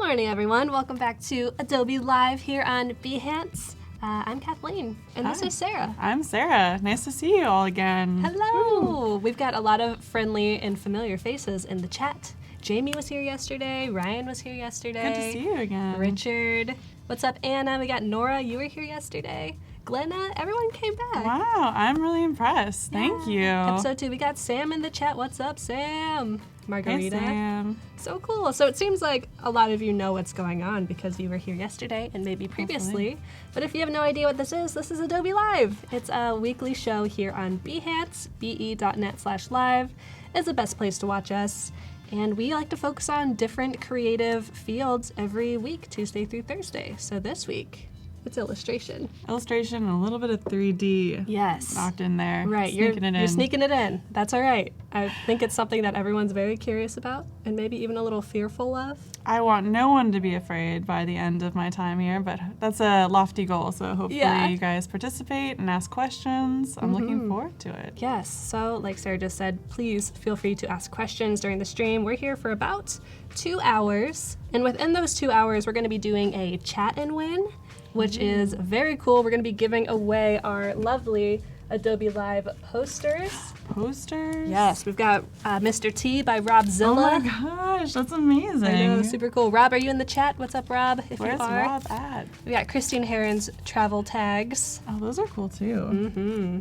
morning, everyone. Welcome back to Adobe Live here on Behance. I'm Kathleen, and this is Sarah. I'm Sarah. Nice to see you all again. Hello. We've got a lot of friendly and familiar faces in the chat. Jamie was here yesterday. Ryan was here yesterday. Good to see you again. Richard. What's up, Anna? We got Nora. You were here yesterday. Glenna. Everyone came back. Wow, I'm really impressed. Thank you. Episode 2. We got Sam in the chat. What's up, Sam? Margarita. Hey, Sam. So cool. So it seems like a lot of you know what's going on because you were here yesterday and maybe previously. Hopefully. But if you have no idea what this is Adobe Live. It's a weekly show here on Behance, be.net/live is the best place to watch us. And we like to focus on different creative fields every week, Tuesday through Thursday. So this week, it's illustration. Illustration and a little bit of 3D. Yes. Knocked in there. Right. You're sneaking it in. That's all right. I think it's something that everyone's very curious about and maybe even a little fearful of. I want no one to be afraid by the end of my time here, but that's a lofty goal. So hopefully you guys participate and ask questions. I'm looking forward to it. Yes. So like Sarah just said, please feel free to ask questions during the stream. We're here for about 2 hours. And within those 2 hours, we're going to be doing a chat and win, which is very cool. We're going to be giving away our lovely Adobe Live posters. Posters? Yes, we've got Mr. T by Rob Zilla. Oh my gosh, that's amazing. I know, super cool. Rob, are you in the chat? What's up, Rob? If Where's you are. Rob at? We got Christine Herron's travel tags. Oh, those are cool too. Mm-hmm.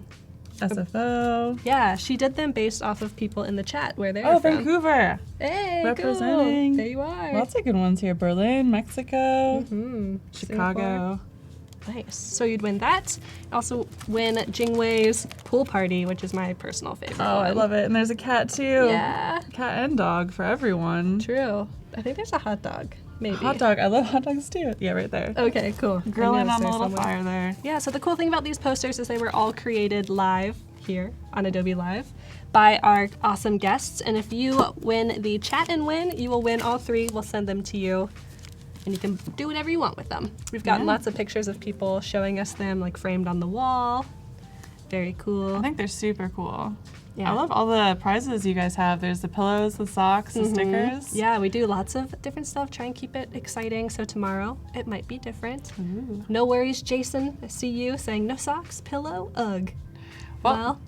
SFO. Yeah, she did them based off of people in the chat where they're Oh, from. Vancouver. Hey, representing. Cool. There you are. Lots of good ones here. Berlin, Mexico, Singapore. Chicago. Nice. So you'd win that. Also win Jingwei's pool party, which is my personal favorite. Oh, I love it. And there's a cat too. Yeah. Cat and dog for everyone. True. I think there's a hot dog. Maybe. Hot dog. I love hot dogs too. Yeah, right there. Okay, cool. Grilling on the little fire there. Yeah, so the cool thing about these posters is they were all created live here on Adobe Live by our awesome guests. And if you win the chat and win, you will win all 3. We'll send them to you. And you can do whatever you want with them. We've gotten lots of pictures of people showing us them like framed on the wall. Very cool. I think they're super cool. Yeah. I love all the prizes you guys have. There's the pillows, the socks, the stickers. Yeah, we do lots of different stuff. Try and keep it exciting. So tomorrow, it might be different. Ooh. No worries, Jason. I see you saying no socks, pillow, ugh. Well,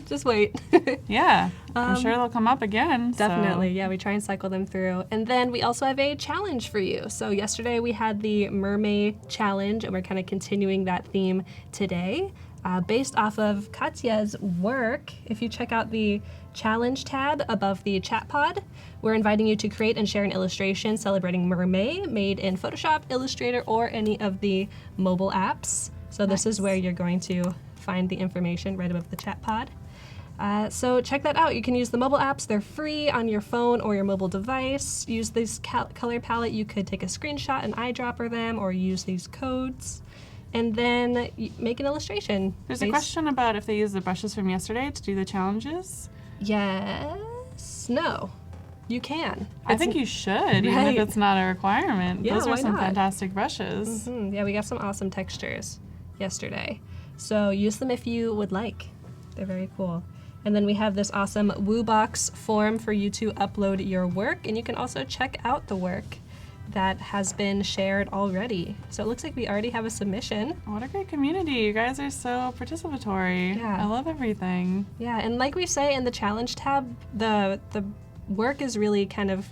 just wait. Yeah, I'm sure they'll come up again. Definitely, so. yeah, we try and cycle them through. And then we also have a challenge for you. So yesterday we had the mermaid challenge, and we're kind of continuing that theme today. Based off of Katya's work, if you check out the challenge tab above the chat pod, we're inviting you to create and share an illustration celebrating mermaid made in Photoshop, Illustrator, or any of the mobile apps. So this is where you're going to find the information right above the chat pod. So check that out. You can use the mobile apps. They're free on your phone or your mobile device. Use this color palette. You could take a screenshot and eyedropper them or use these codes and then make an illustration. There's a question about if they use the brushes from yesterday to do the challenges. Yes. No. You can. I think you should, even if it's not a requirement. Yeah, Those are why some not? fantastic brushes. Yeah, we got some awesome textures yesterday. So use them if you would like. They're very cool. And then we have this awesome WooBox form for you to upload your work, and you can also check out the work that has been shared already. So it looks like we already have a submission. What a great community. You guys are so participatory. Yeah. I love everything. Yeah, and like we say in the challenge tab, the work is really kind of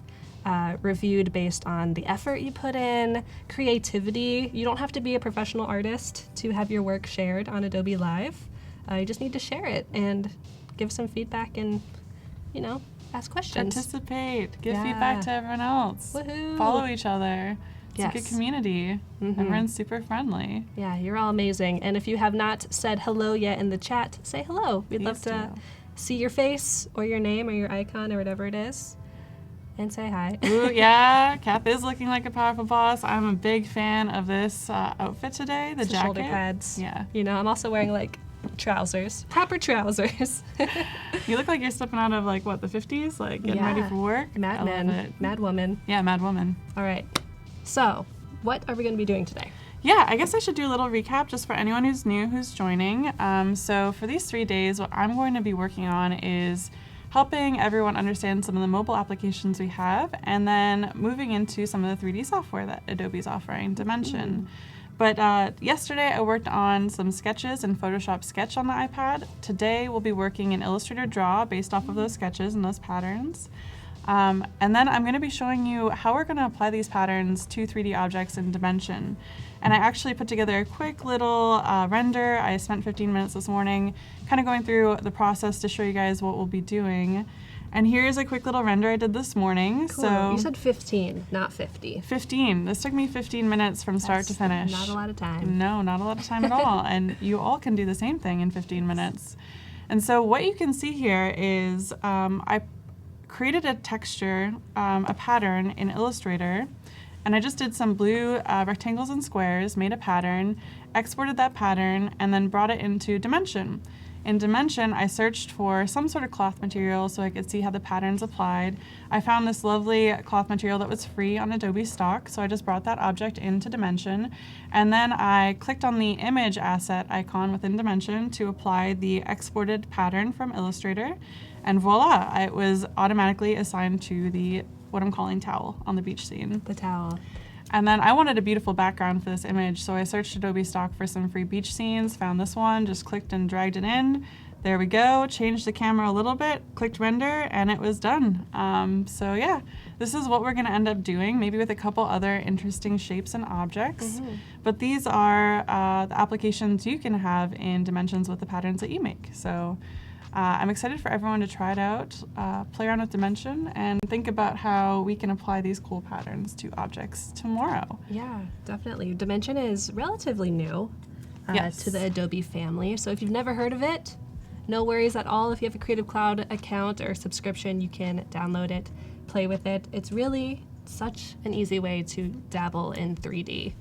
reviewed based on the effort you put in, creativity. You don't have to be a professional artist to have your work shared on Adobe Live. You just need to share it and give some feedback and, ask questions. Participate. Give feedback to everyone else. Woohoo. Follow each other. It's Yes. a good community. Everyone's super friendly. Yeah, you're all amazing. And if you have not said hello yet in the chat, say hello. We'd love to see your face or your name or your icon or whatever it is. And say hi. Ooh, yeah, Kath is looking like a powerful boss. I'm a big fan of this outfit today, the jacket. Shoulder pads. Yeah. I'm also wearing trousers. Proper trousers. You look like you're stepping out of the 50s, getting ready for work. Mad I Men. love it. Mad Woman. Yeah, Mad Woman. All right. So, what are we going to be doing today? Yeah, I guess I should do a little recap just for anyone who's new, who's joining. So for these 3 days, what I'm going to be working on is helping everyone understand some of the mobile applications we have, and then moving into some of the 3D software that Adobe's offering, Dimension. But yesterday I worked on some sketches in Photoshop Sketch on the iPad. Today we'll be working in Illustrator Draw based off of those sketches and those patterns. And then I'm going to be showing you how we're going to apply these patterns to 3D objects in Dimension. And I actually put together a quick little render. I spent 15 minutes this morning kind of going through the process to show you guys what we'll be doing. And here's a quick little render I did this morning. Cool. So you said 15, not 50. 15. This took me 15 minutes from start to finish. Not a lot of time. No, not a lot of time at all. And you all can do the same thing in 15 minutes. And so what you can see here is I created a texture, a pattern in Illustrator, and I just did some blue rectangles and squares, made a pattern, exported that pattern, and then brought it into Dimension. In Dimension, I searched for some sort of cloth material so I could see how the pattern's applied. I found this lovely cloth material that was free on Adobe stock, so I just brought that object into Dimension. And then I clicked on the image asset icon within Dimension to apply the exported pattern from Illustrator. And voila, it was automatically assigned to the, what I'm calling towel on the beach scene. The towel. And then I wanted a beautiful background for this image, so I searched Adobe stock for some free beach scenes, found this one, just clicked and dragged it in. There we go, changed the camera a little bit, clicked render, and it was done. So yeah, this is what we're gonna end up doing, maybe with a couple other interesting shapes and objects. But these are the applications you can have in Dimensions with the patterns that you make. So I'm excited for everyone to try it out, play around with Dimension, and think about how we can apply these cool patterns to objects tomorrow. Yeah, definitely. Dimension is relatively new to the Adobe family, so if you've never heard of it, no worries at all. If you have a Creative Cloud account or subscription, you can download it, play with it. It's really such an easy way to dabble in 3D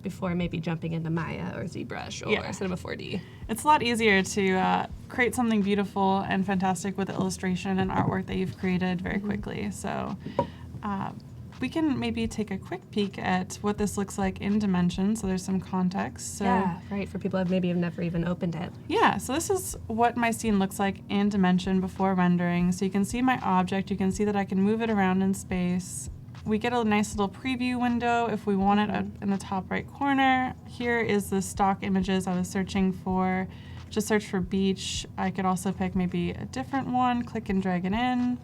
before maybe jumping into Maya or ZBrush or Cinema 4D. It's a lot easier to create something beautiful and fantastic with the illustration and artwork that you've created very quickly. So we can maybe take a quick peek at what this looks like in Dimension, so there's some context. So, yeah, right, for people who maybe have never even opened it. Yeah, so this is what my scene looks like in Dimension before rendering. So you can see my object, you can see that I can move it around in space. We get a nice little preview window if we want it in the top right corner. Here is the stock images I was searching for. Just search for beach. I could also pick maybe a different one, click and drag it in.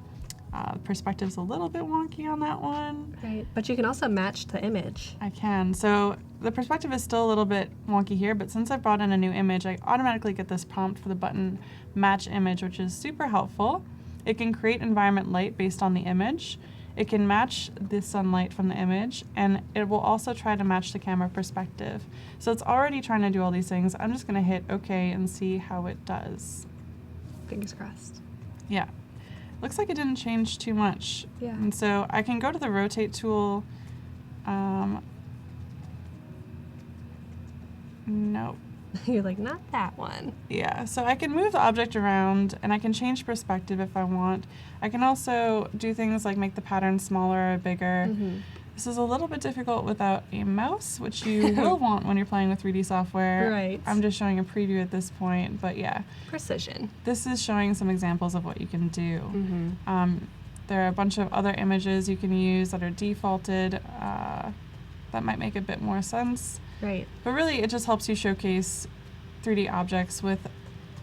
Perspective's a little bit wonky on that one. Right, but you can also match the image. I can. So the perspective is still a little bit wonky here, but since I've brought in a new image, I automatically get this prompt for the button Match Image, which is super helpful. It can create environment light based on the image. It can match the sunlight from the image, and it will also try to match the camera perspective. So it's already trying to do all these things. I'm just gonna hit OK and see how it does. Fingers crossed. Yeah. Looks like it didn't change too much. Yeah. And so I can go to the rotate tool. Nope. You're like, not that one. Yeah, so I can move the object around and I can change perspective if I want. I can also do things like make the pattern smaller or bigger. This is a little bit difficult without a mouse, which you will want when you're playing with 3D software. Right. I'm just showing a preview at this point, but yeah. Precision. This is showing some examples of what you can do. There are a bunch of other images you can use that are defaulted that might make a bit more sense. Right. But really, it just helps you showcase 3D objects with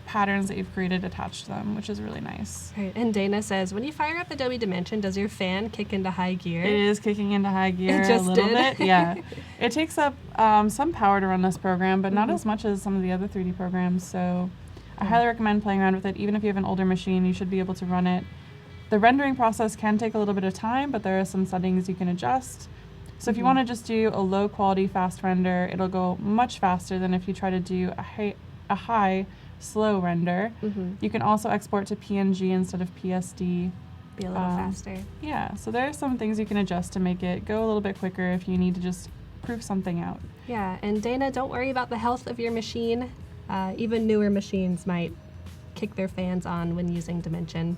patterns that you've created attached to them, which is really nice. Right. And Dana says, when you fire up Adobe Dimension, does your fan kick into high gear? It is kicking into high gear It just a little did. bit. Yeah. It takes up some power to run this program, but not as much as some of the other 3D programs. So I highly recommend playing around with it. Even if you have an older machine, you should be able to run it. The rendering process can take a little bit of time, but there are some settings you can adjust. So if you want to just do a low quality fast render, it'll go much faster than if you try to do a high slow render. You can also export to PNG instead of PSD. Be a little faster. Yeah, so there are some things you can adjust to make it go a little bit quicker if you need to just prove something out. Yeah, and Dana, don't worry about the health of your machine. Even newer machines might kick their fans on when using Dimension.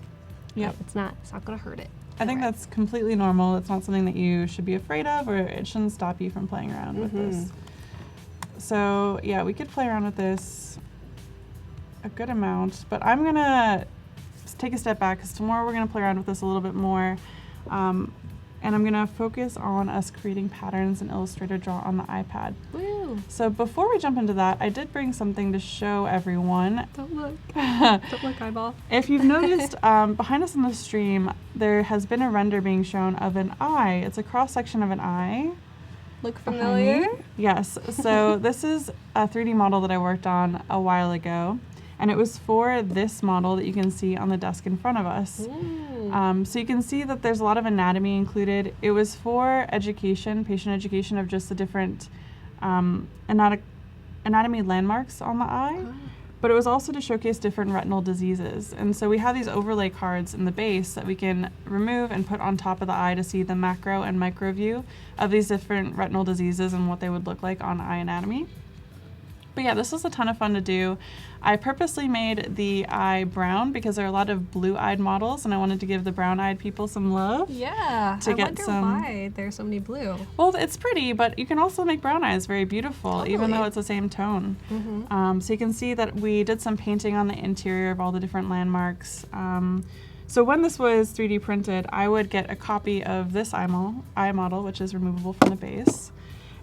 Yep. It's not going to hurt it. I think that's completely normal. It's not something that you should be afraid of, or it shouldn't stop you from playing around with this. So yeah, we could play around with this a good amount, but I'm gonna take a step back because tomorrow we're going to play around with this a little bit more. And I'm going to focus on us creating patterns in Illustrator Draw on the iPad. Woo. So before we jump into that, I did bring something to show everyone. Don't look. Don't look, eyeball. If you've noticed, behind us on the stream, there has been a render being shown of an eye. It's a cross-section of an eye. Look familiar? Yes. So this is a 3D model that I worked on a while ago. And it was for this model that you can see on the desk in front of us. So you can see that there's a lot of anatomy included. It was for education, patient education of just the different anatomy landmarks on the eye. But it was also to showcase different retinal diseases. And so we have these overlay cards in the base that we can remove and put on top of the eye to see the macro and micro view of these different retinal diseases and what they would look like on eye anatomy. But yeah, this was a ton of fun to do. I purposely made the eye brown because there are a lot of blue-eyed models, and I wanted to give the brown-eyed people some love. Yeah, to get wonder some... why there's so many blue. Well, it's pretty, but you can also make brown eyes very beautiful, even though it's the same tone. So you can see that we did some painting on the interior of all the different landmarks. So when this was 3D printed, I would get a copy of this eye model, which is removable from the base,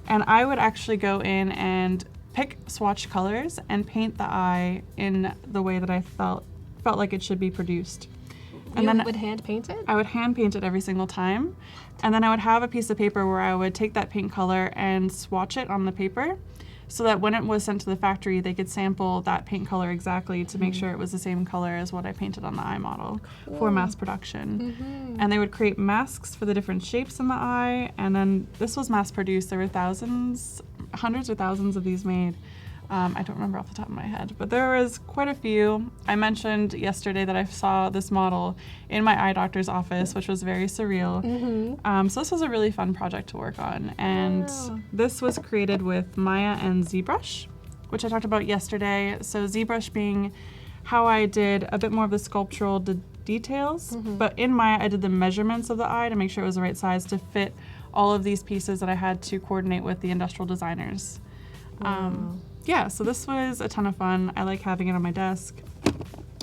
and I would actually go in and pick swatch colors and paint the eye in the way that I felt like it should be produced. And You then would hand paint it? I would hand paint it every single time. And then I would have a piece of paper where I would take that paint color and swatch it on the paper so that when it was sent to the factory, they could sample that paint color exactly to make sure it was the same color as what I painted on the eye model for mass production. And they would create masks for the different shapes in the eye. And then this was mass produced. There were hundreds or thousands of these made. I don't remember off the top of my head, but there was quite a few. I mentioned yesterday that I saw this model in my eye doctor's office, which was very surreal. So this was a really fun project to work on. And this was created with Maya and ZBrush, which I talked about yesterday. So ZBrush being how I did a bit more of the sculptural details, but in Maya I did the measurements of the eye to make sure it was the right size to fit all of these pieces that I had to coordinate with the industrial designers. Yeah, so this was a ton of fun. I like having it on my desk.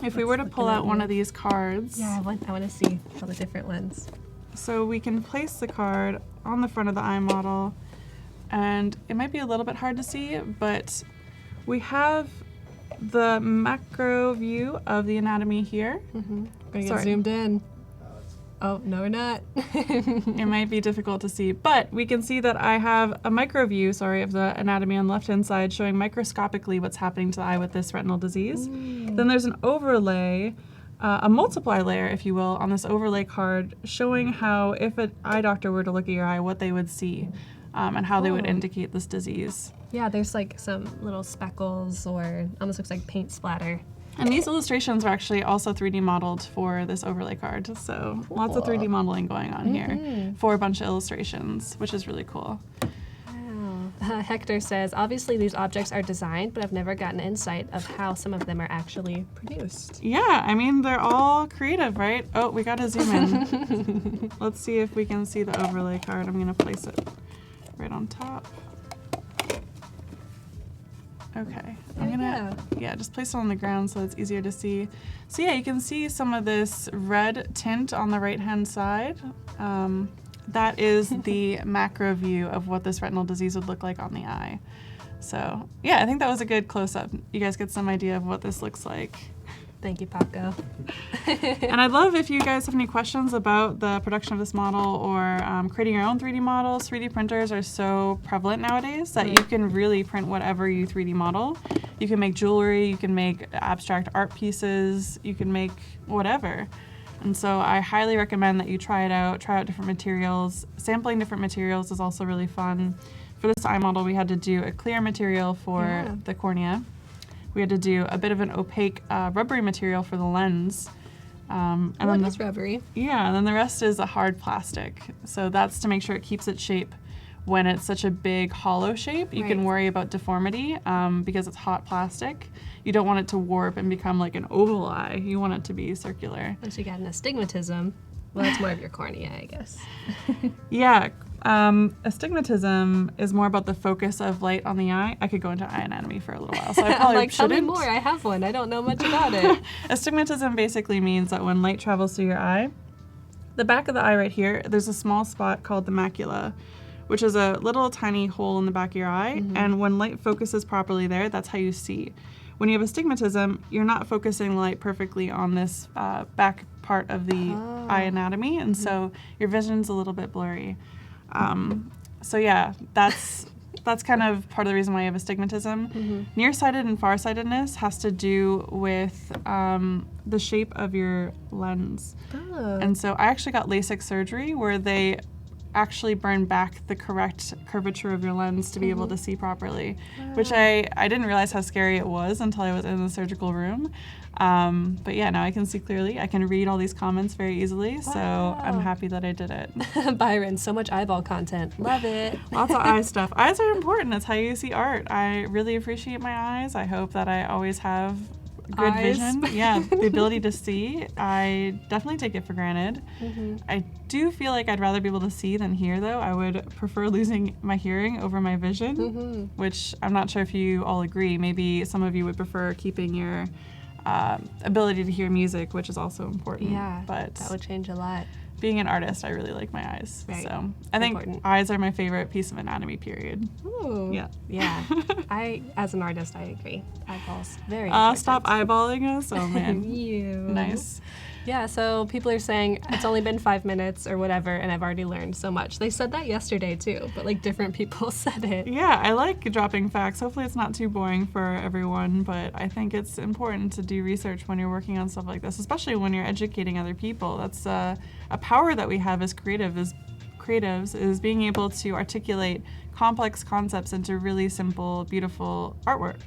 If we were to pull out one of these cards. Yeah, I want to see all the different ones. So we can place the card on the front of the eye model, and it might be a little bit hard to see, but we have the macro view of the anatomy here. Gonna get zoomed in. Oh, no, we're not. It might be difficult to see, but we can see that I have a micro view, of the anatomy on the left-hand side showing microscopically what's happening to the eye with this retinal disease. Then there's an overlay, a multiply layer, if you will, on this overlay card showing how if an eye doctor were to look at your eye, what they would see and how they would indicate this disease. Yeah, there's like some little speckles or almost looks like paint splatter. And these illustrations are actually also 3D modeled for this overlay card. So lots of 3D modeling going on here for a bunch of illustrations, which is really cool. Wow. Hector says, obviously these objects are designed, but I've never gotten insight of how some of them are actually produced. Yeah, I mean, they're all creative, right? Oh, we gotta zoom in. Let's see if we can see the overlay card. I'm gonna place it right on top. Okay, I'm gonna, just place it on the ground so it's easier to see. So yeah, you can see some of this red tint on the right-hand side. That is the macro view of what this retinal disease would look like on the eye. So yeah, I think that was a good close-up. You guys get some idea of what this looks like. Thank you, Paco. And I'd love if you guys have any questions about the production of this model or creating your own 3D models. 3D printers are so prevalent nowadays that you can really print whatever you 3D model. You can make jewelry, you can make abstract art pieces, you can make whatever. And so I highly recommend that you try it out, try out different materials. Sampling different materials is also really fun. For this eye model, we had to do a clear material for the cornea. We had to do a bit of an opaque rubbery material for the lens. And then it's rubbery. Yeah, and then the rest is a hard plastic. So that's to make sure it keeps its shape when it's such a big hollow shape. You can worry about deformity because it's hot plastic. You don't want it to warp and become like an oval eye. You want it to be circular. Once you get an astigmatism, well, that's more of your cornea, I guess. Yeah, astigmatism is more about the focus of light on the eye. I could go into eye anatomy for a little while, so I probably like, shouldn't. tell me more. I have one. I don't know much about it. Astigmatism basically means that when light travels through your eye, the back of the eye right here, there's a small spot called the macula, which is a little tiny hole in the back of your eye, and when light focuses properly there, that's how you see. When you have astigmatism, you're not focusing light perfectly on this back part of the eye anatomy, and so your vision's a little bit blurry. So yeah, that's kind of part of the reason why you have astigmatism. Nearsighted and farsightedness has to do with the shape of your lens. And so I actually got LASIK surgery where they actually burn back the correct curvature of your lens to be able to see properly, which I didn't realize how scary it was until I was in the surgical room. But yeah, now I can see clearly. I can read all these comments very easily, so I'm happy that I did it. Byron, so much eyeball content. Love it. Lots of eye stuff. Eyes are important. It's how you see art. I really appreciate my eyes. I hope that I always have good vision. Yeah, the ability to see. I definitely take it for granted. I do feel like I'd rather be able to see than hear, though. I would prefer losing my hearing over my vision, which I'm not sure if you all agree. Maybe some of you would prefer keeping your ability to hear music, which is also important. Yeah, but that would change a lot. Being an artist, I really like my eyes. Right. So I think eyes are my favorite piece of anatomy, period. Ooh. Yeah. Yeah. As an artist, I agree. Eyeballs, very important. Stop eyeballing us. Oh, man. You. Nice. Yeah, so people are saying it's only been 5 minutes or whatever, and I've already learned so much. They said that yesterday, too, but, like, different people said it. Yeah, I like dropping facts. Hopefully it's not too boring for everyone, but I think it's important to do research when you're working on stuff like this, especially when you're educating other people. That's a power that we have as creatives is being able to articulate complex concepts into really simple, beautiful artwork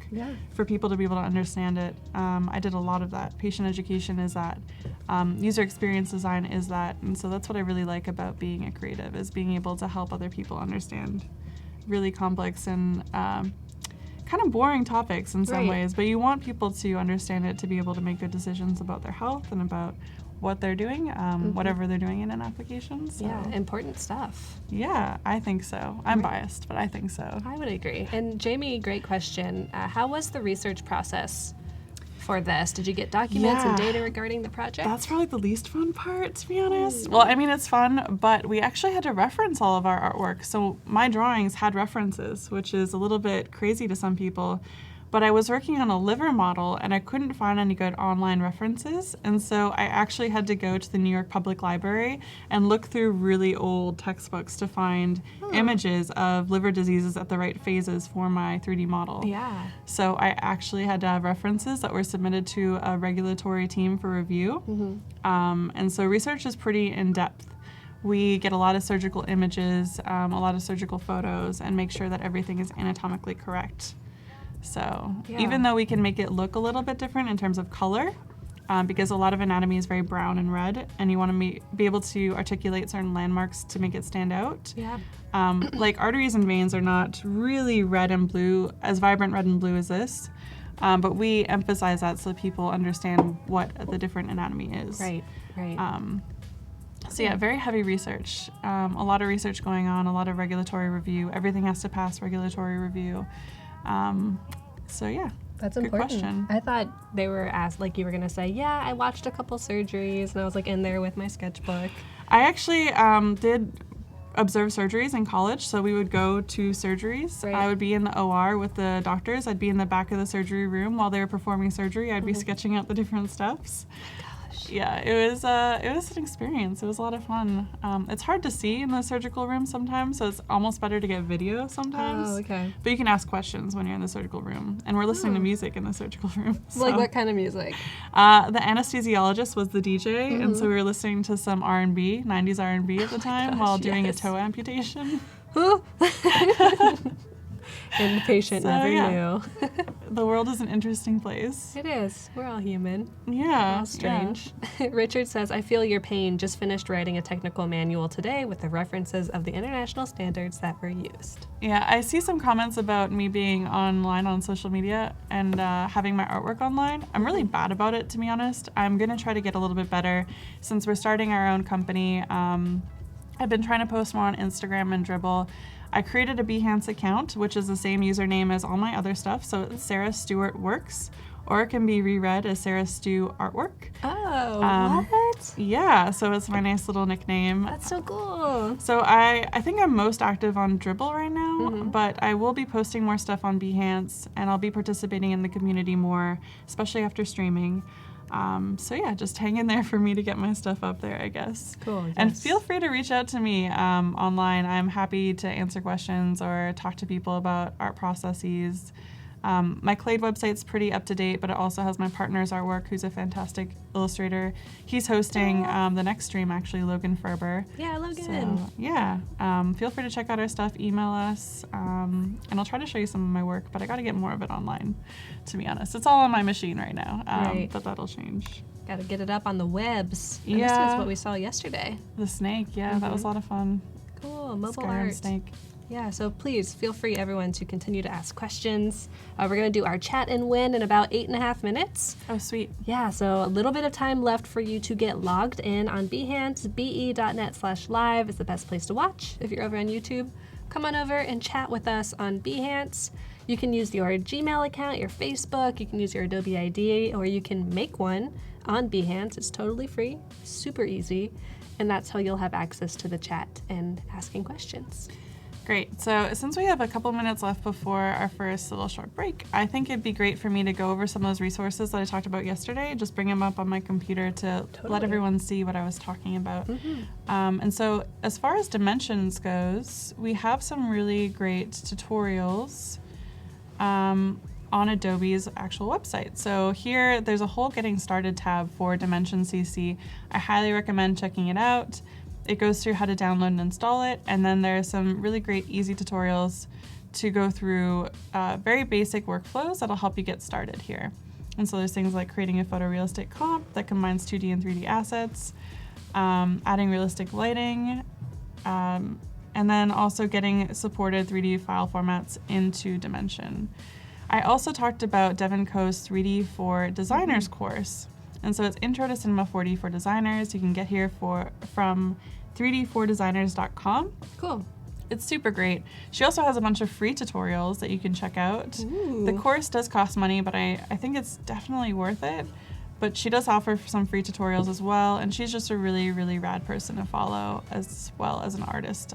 for people to be able to understand it. I did a lot of that. Patient education is that. User experience design is that. And so that's what I really like about being a creative, is being able to help other people understand really complex and kind of boring topics in some ways, but you want people to understand it to be able to make good decisions about their health and about what they're doing, whatever they're doing in an application. So. Yeah, important stuff. Yeah, I think so. I'm biased, but I think so. I would agree. And Jamie, great question. How was the research process for this? Did you get documents and data regarding the project? That's probably the least fun part, to be honest. Well, I mean, it's fun, but we actually had to reference all of our artwork. So my drawings had references, which is a little bit crazy to some people. But I was working on a liver model and I couldn't find any good online references. And so I actually had to go to the New York Public Library and look through really old textbooks to find images of liver diseases at the right phases for my 3D model. Yeah. So I actually had to have references that were submitted to a regulatory team for review. And so research is pretty in-depth. We get a lot of surgical images, a lot of surgical photos, and make sure that everything is anatomically correct. So even though we can make it look a little bit different in terms of color, because a lot of anatomy is very brown and red, and you want to be able to articulate certain landmarks to make it stand out. Yeah. Like arteries and veins are not really red and blue, as vibrant red and blue as this, but we emphasize that so people understand what the different anatomy is. Right. So yeah, very heavy research. A lot of research going on, a lot of regulatory review. Everything has to pass regulatory review. So yeah, that's good important. Question. I thought they were asked, like you were gonna say, yeah, I watched a couple surgeries, and I was like in there with my sketchbook. I actually did observe surgeries in college, so we would go to surgeries. Right. I would be in the OR with the doctors. I'd be in the back of the surgery room while they were performing surgery. I'd be sketching out the different steps. Yeah, it was an experience. It was a lot of fun. It's hard to see in the surgical room sometimes, so it's almost better to get video sometimes. Oh, okay. But you can ask questions when you're in the surgical room, and we're listening to music in the surgical room. So. Like what kind of music? The anesthesiologist was the DJ, and so we were listening to some R&B, 90s R&B at the time while doing a toe amputation. And the patient never knew. The world is an interesting place. It is. We're all human. Yeah. All strange. Yeah. Richard says, I feel your pain. Just finished writing a technical manual today with the references of the international standards that were used. Yeah, I see some comments about me being online on social media and having my artwork online. I'm really bad about it, to be honest. I'm going to try to get a little bit better. Since we're starting our own company, I've been trying to post more on Instagram and Dribbble. I created a Behance account, which is the same username as all my other stuff. So it's Sara Stewart Works, or it can be reread as Sara Stew Artwork. Oh, what? Yeah, so it's my nice little nickname. That's so cool. So I think I'm most active on Dribbble right now, but I will be posting more stuff on Behance, and I'll be participating in the community more, especially after streaming. So yeah, just hang in there for me to get my stuff up there, I guess. Cool. And yes. feel free to reach out to me online. I'm happy to answer questions or talk to people about art processes. My Clade website's pretty up to date, but it also has my partner's artwork, who's a fantastic illustrator. He's hosting the next stream, actually, Logan Ferber. Yeah, Logan. So, yeah, feel free to check out our stuff, email us, and I'll try to show you some of my work, but I got to get more of it online, to be honest. It's all on my machine right now, Right. but that'll change. Got to get it up on the webs. And Yeah. This is what we saw yesterday. The snake, yeah, that was a lot of fun. Cool. Mobile Skyrim art. snake. Yeah, so please feel free, everyone, to continue to ask questions. We're going to do our chat and win in about 8.5 minutes. Oh, sweet. Yeah, so a little bit of time left for you to get logged in on Behance. be.net/live is the best place to watch. If you're over on YouTube, come on over and chat with us on Behance. You can use your Gmail account, your Facebook, you can use your Adobe ID, or you can make one on Behance. It's totally free, super easy, and that's how you'll have access to the chat and asking questions. Great. So since we have a couple minutes left before our first little short break, I think it'd be great for me to go over some of those resources that I talked about yesterday, just bring them up on my computer to let everyone see what I was talking about. And so as far as dimensions goes, we have some really great tutorials on Adobe's actual website. So here, there's a whole Getting Started tab for Dimension CC. I highly recommend checking it out. It goes through how to download and install it, and then there are some really great easy tutorials to go through very basic workflows that'll help you get started here. And so there's things like creating a photorealistic comp that combines 2D and 3D assets, adding realistic lighting, and then also getting supported 3D file formats into Dimension. I also talked about Devin Coe's 3D for Designers course. And so it's Intro to Cinema 4D for Designers. You can get here from 3d4designers.com. Cool. It's super great. She also has a bunch of free tutorials that you can check out. Ooh. The course does cost money, but I think it's definitely worth it. But she does offer some free tutorials as well, and she's just a really, really rad person to follow as well as an artist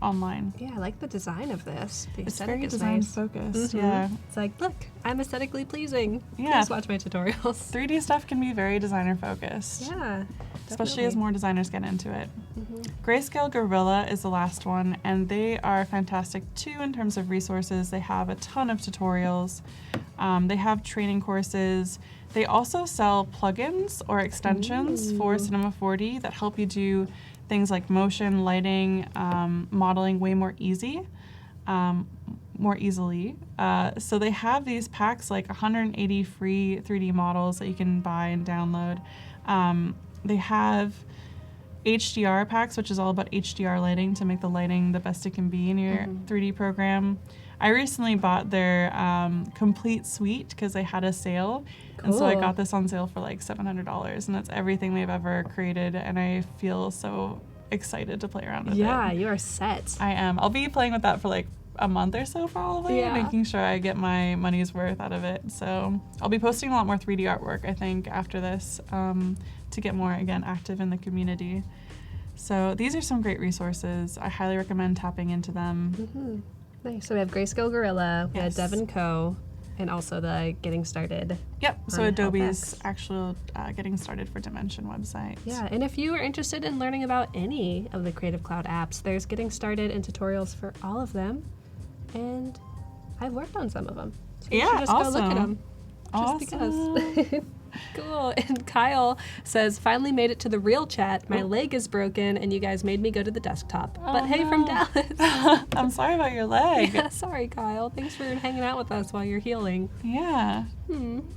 online. Yeah, I like the design of this. The It's aesthetic very is design nice. focused, yeah. It's like, look, I'm aesthetically pleasing. Yeah. Please watch my tutorials. 3D stuff can be very designer focused. Yeah, Especially as more designers get into it. Mm-hmm. Grayscale Gorilla is the last one, and they are fantastic too in terms of resources. They have a ton of tutorials. They have training courses. They also sell plugins or extensions for Cinema 4D that help you do things like motion, lighting, modeling way more easily. So they have these packs, like 180 free 3D models that you can buy and download. They have HDR packs, which is all about HDR lighting to make the lighting the best it can be in your 3D program. I recently bought their complete suite because they had a sale. And so I Cool. got this on sale for like $700, and that's everything they've ever created, and I feel so excited to play around with it. Yeah, you are set. I am. I'll be playing with that for like a month or so probably, Yeah. making sure I get my money's worth out of it. So I'll be posting a lot more 3D artwork, I think, after this to get more, again, active in the community. So these are some great resources. I highly recommend tapping into them. Nice. So we have Grayscale Gorilla, we Yes. had Devin Coe, and also the Getting Started. Yep, so On Adobe's Helpx. actual Getting Started for Dimension website. Yeah, and if you are interested in learning about any of the Creative Cloud apps, there's Getting Started and tutorials for all of them. And I've worked on some of them. So you Yeah, should just go look at awesome. them. Just because. Cool. And Kyle says, finally made it to the real chat. My leg is broken and you guys made me go to the desktop. But hey, from no. Dallas. I'm sorry about your leg. Yeah, sorry, Kyle. Thanks for hanging out with us while you're healing. Yeah.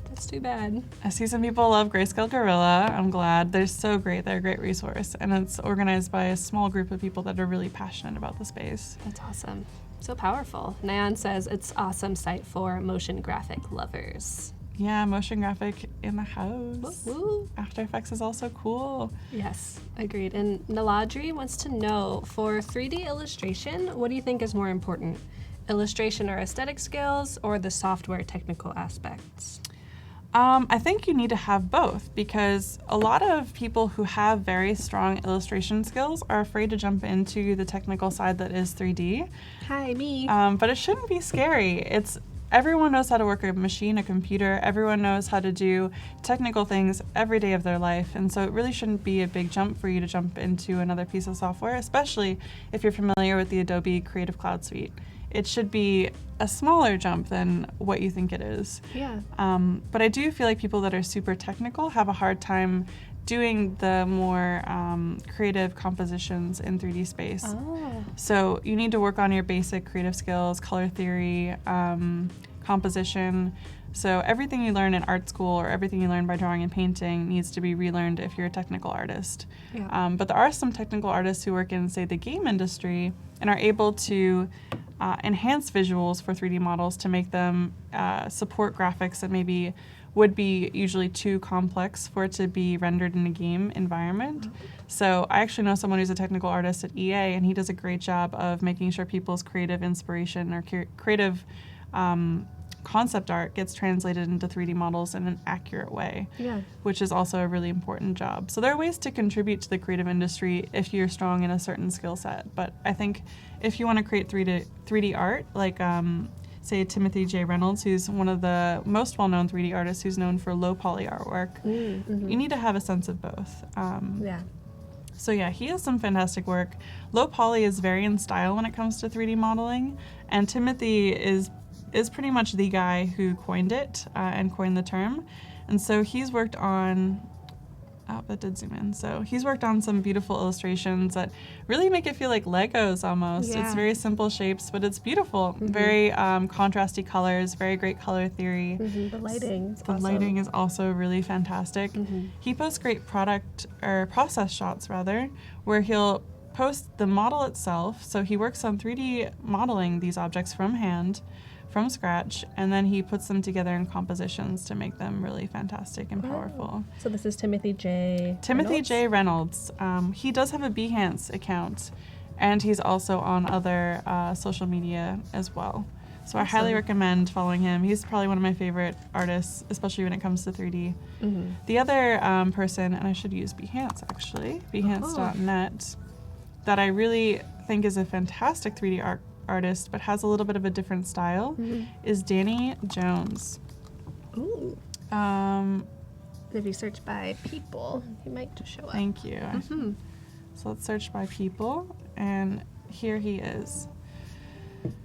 That's too bad. I see some people love Grayscale Gorilla. I'm glad. They're so great. They're a great resource. And it's organized by a small group of people that are really passionate about the space. That's awesome. So powerful. Nyan says it's awesome site for motion graphic lovers. Yeah, motion graphic in the house. Woo. After Effects is also cool. Yes, agreed. And Naladri wants to know, for 3D illustration, what do you think is more important? Illustration or aesthetic skills, or the software technical aspects? I think you need to have both, because a lot of people who have very strong illustration skills are afraid to jump into the technical side that is 3D. Hi, me. But it shouldn't be scary. Everyone knows how to work a machine, a computer. Everyone knows how to do technical things every day of their life. And so it really shouldn't be a big jump for you to jump into another piece of software, especially if you're familiar with the Adobe Creative Cloud suite. It should be a smaller jump than what you think it is. Yeah. But I do feel like people that are super technical have a hard time doing the more creative compositions in 3D space. Oh. So you need to work on your basic creative skills, color theory, composition. So everything you learn in art school or everything you learn by drawing and painting needs to be relearned if you're a technical artist. Yeah. But there are some technical artists who work in, say, the game industry and are able to enhance visuals for 3D models to make them support graphics that maybe would be usually too complex for it to be rendered in a game environment. So I actually know someone who's a technical artist at EA, and he does a great job of making sure people's creative inspiration or creative concept art gets translated into 3D models in an accurate way, Yeah. which is also a really important job. So there are ways to contribute to the creative industry if you're strong in a certain skill set. But I think if you want to create 3D art, like say Timothy J. Reynolds, who's one of the most well-known 3D artists who's known for low poly artwork, Mm-hmm. you need to have a sense of both. Yeah. So yeah, he has some fantastic work. Low poly is very in style when it comes to 3D modeling, and Timothy is pretty much the guy who coined it and coined the term. And so he's worked on, that did zoom in. So he's worked on some beautiful illustrations that really make it feel like Legos almost. Yeah. It's very simple shapes, but it's beautiful. Mm-hmm. Very contrasty colors, very great color theory. Mm-hmm. The lighting. Is The awesome. lighting is also really fantastic. Mm-hmm. He posts great process shots rather, where he'll post the model itself. So he works on 3D modeling these objects from hand, from scratch, and then he puts them together in compositions to make them really fantastic and powerful. So this is Timothy J. Timothy Reynolds? J. Reynolds, he does have a Behance account, and he's also on other social media as well. So I highly Awesome. recommend following him. He's probably one of my favorite artists, especially when it comes to 3D. Mm-hmm. The other person, and I should use Behance actually, behance.net, that I really think is a fantastic 3D artist, but has a little bit of a different style, Mm-hmm. is Danny Jones. Ooh. Um, If you search by people, he might just show up. thank you. Mm-hmm. So let's search by people, and here he is.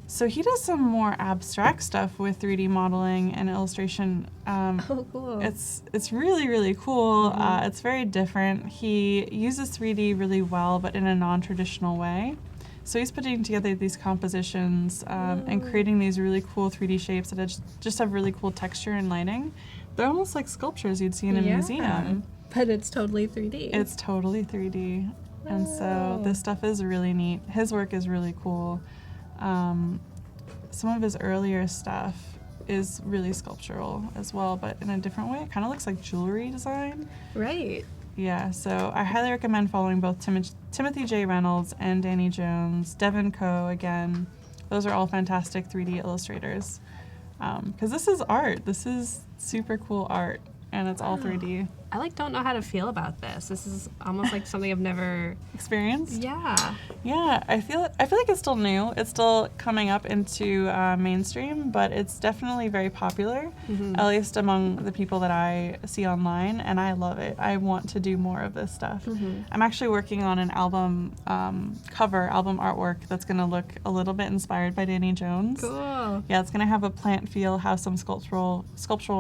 So he does some more abstract stuff with 3D modeling and illustration. Oh, cool. It's really, really cool. It's very different. He uses 3D really well, but in a non-traditional way. So he's putting together these compositions and creating these really cool 3D shapes that just have really cool texture and lighting. They're almost like sculptures you'd see in a museum. But it's totally 3D. It's totally 3D. And so this stuff is really neat. His work is really cool. Some of his earlier stuff is really sculptural as well, but in a different way. It kind of looks like jewelry design. Right. Yeah, so I highly recommend following both Timothy J. Reynolds and Danny Jones, Devin Coe again. Those are all fantastic 3D illustrators. Because this is art. This is super cool art, and it's all 3D. I don't know how to feel about this. This is almost like something I've never Experienced? Yeah. Yeah, I feel like it's still new. It's still coming up into mainstream, but it's definitely very popular, at least among the people that I see online, and I love it. I want to do more of this stuff. I'm actually working on an album album artwork that's going to look a little bit inspired by Danny Jones. Cool. Yeah, it's going to have a plant feel, have some sculptural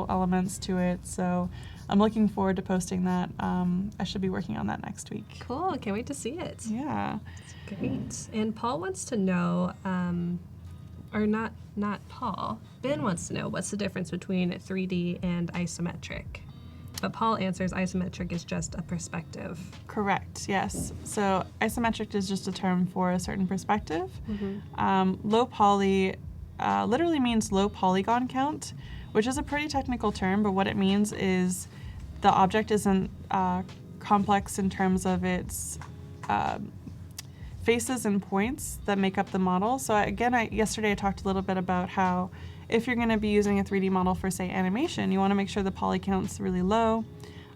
elements to it, so I'm looking forward to posting that. I should be working on that next week. Cool. Can't wait to see it. Yeah. Great. And Paul wants to know, or not Paul, Ben wants to know what's the difference between 3D and isometric. But Paul answers isometric is just a perspective. Correct, yes. So isometric is just a term for a certain perspective. Low poly literally means low polygon count, which is a pretty technical term, but what it means is the object isn't complex in terms of its faces and points that make up the model. So yesterday I talked a little bit about how if you're going to be using a 3D model for, say, animation, you want to make sure the poly count's really low.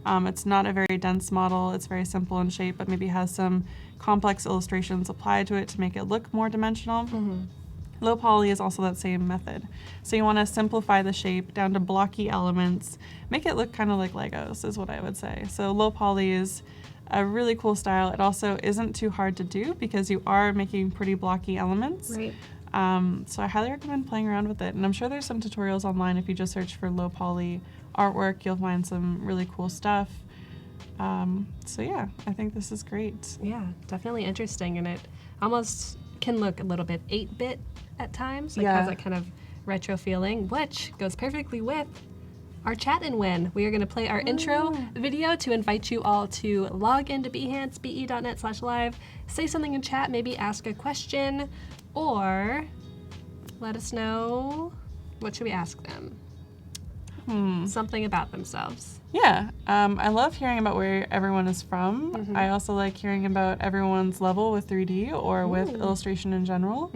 It's not a very dense model. It's very simple in shape, but maybe has some complex illustrations applied to it to make it look more dimensional. Low poly is also that same method. So you want to simplify the shape down to blocky elements, make it look kind of like Legos is what I would say. So low poly is a really cool style. It also isn't too hard to do because you are making pretty blocky elements. Right. So I highly recommend playing around with it. And I'm sure there's some tutorials online. If you just search for low poly artwork, you'll find some really cool stuff. So yeah, I think this is great. Yeah, definitely interesting. And it almost can look a little bit 8-bit at times. Like has that kind of retro feeling, which goes perfectly with our chat and win. We are going to play our intro video to invite you all to log into Behance, be.net/live, say something in chat, maybe ask a question, or let us know, what should we ask them? Something about themselves. Yeah, I love hearing about where everyone is from. I also like hearing about everyone's level with 3D or with illustration in general.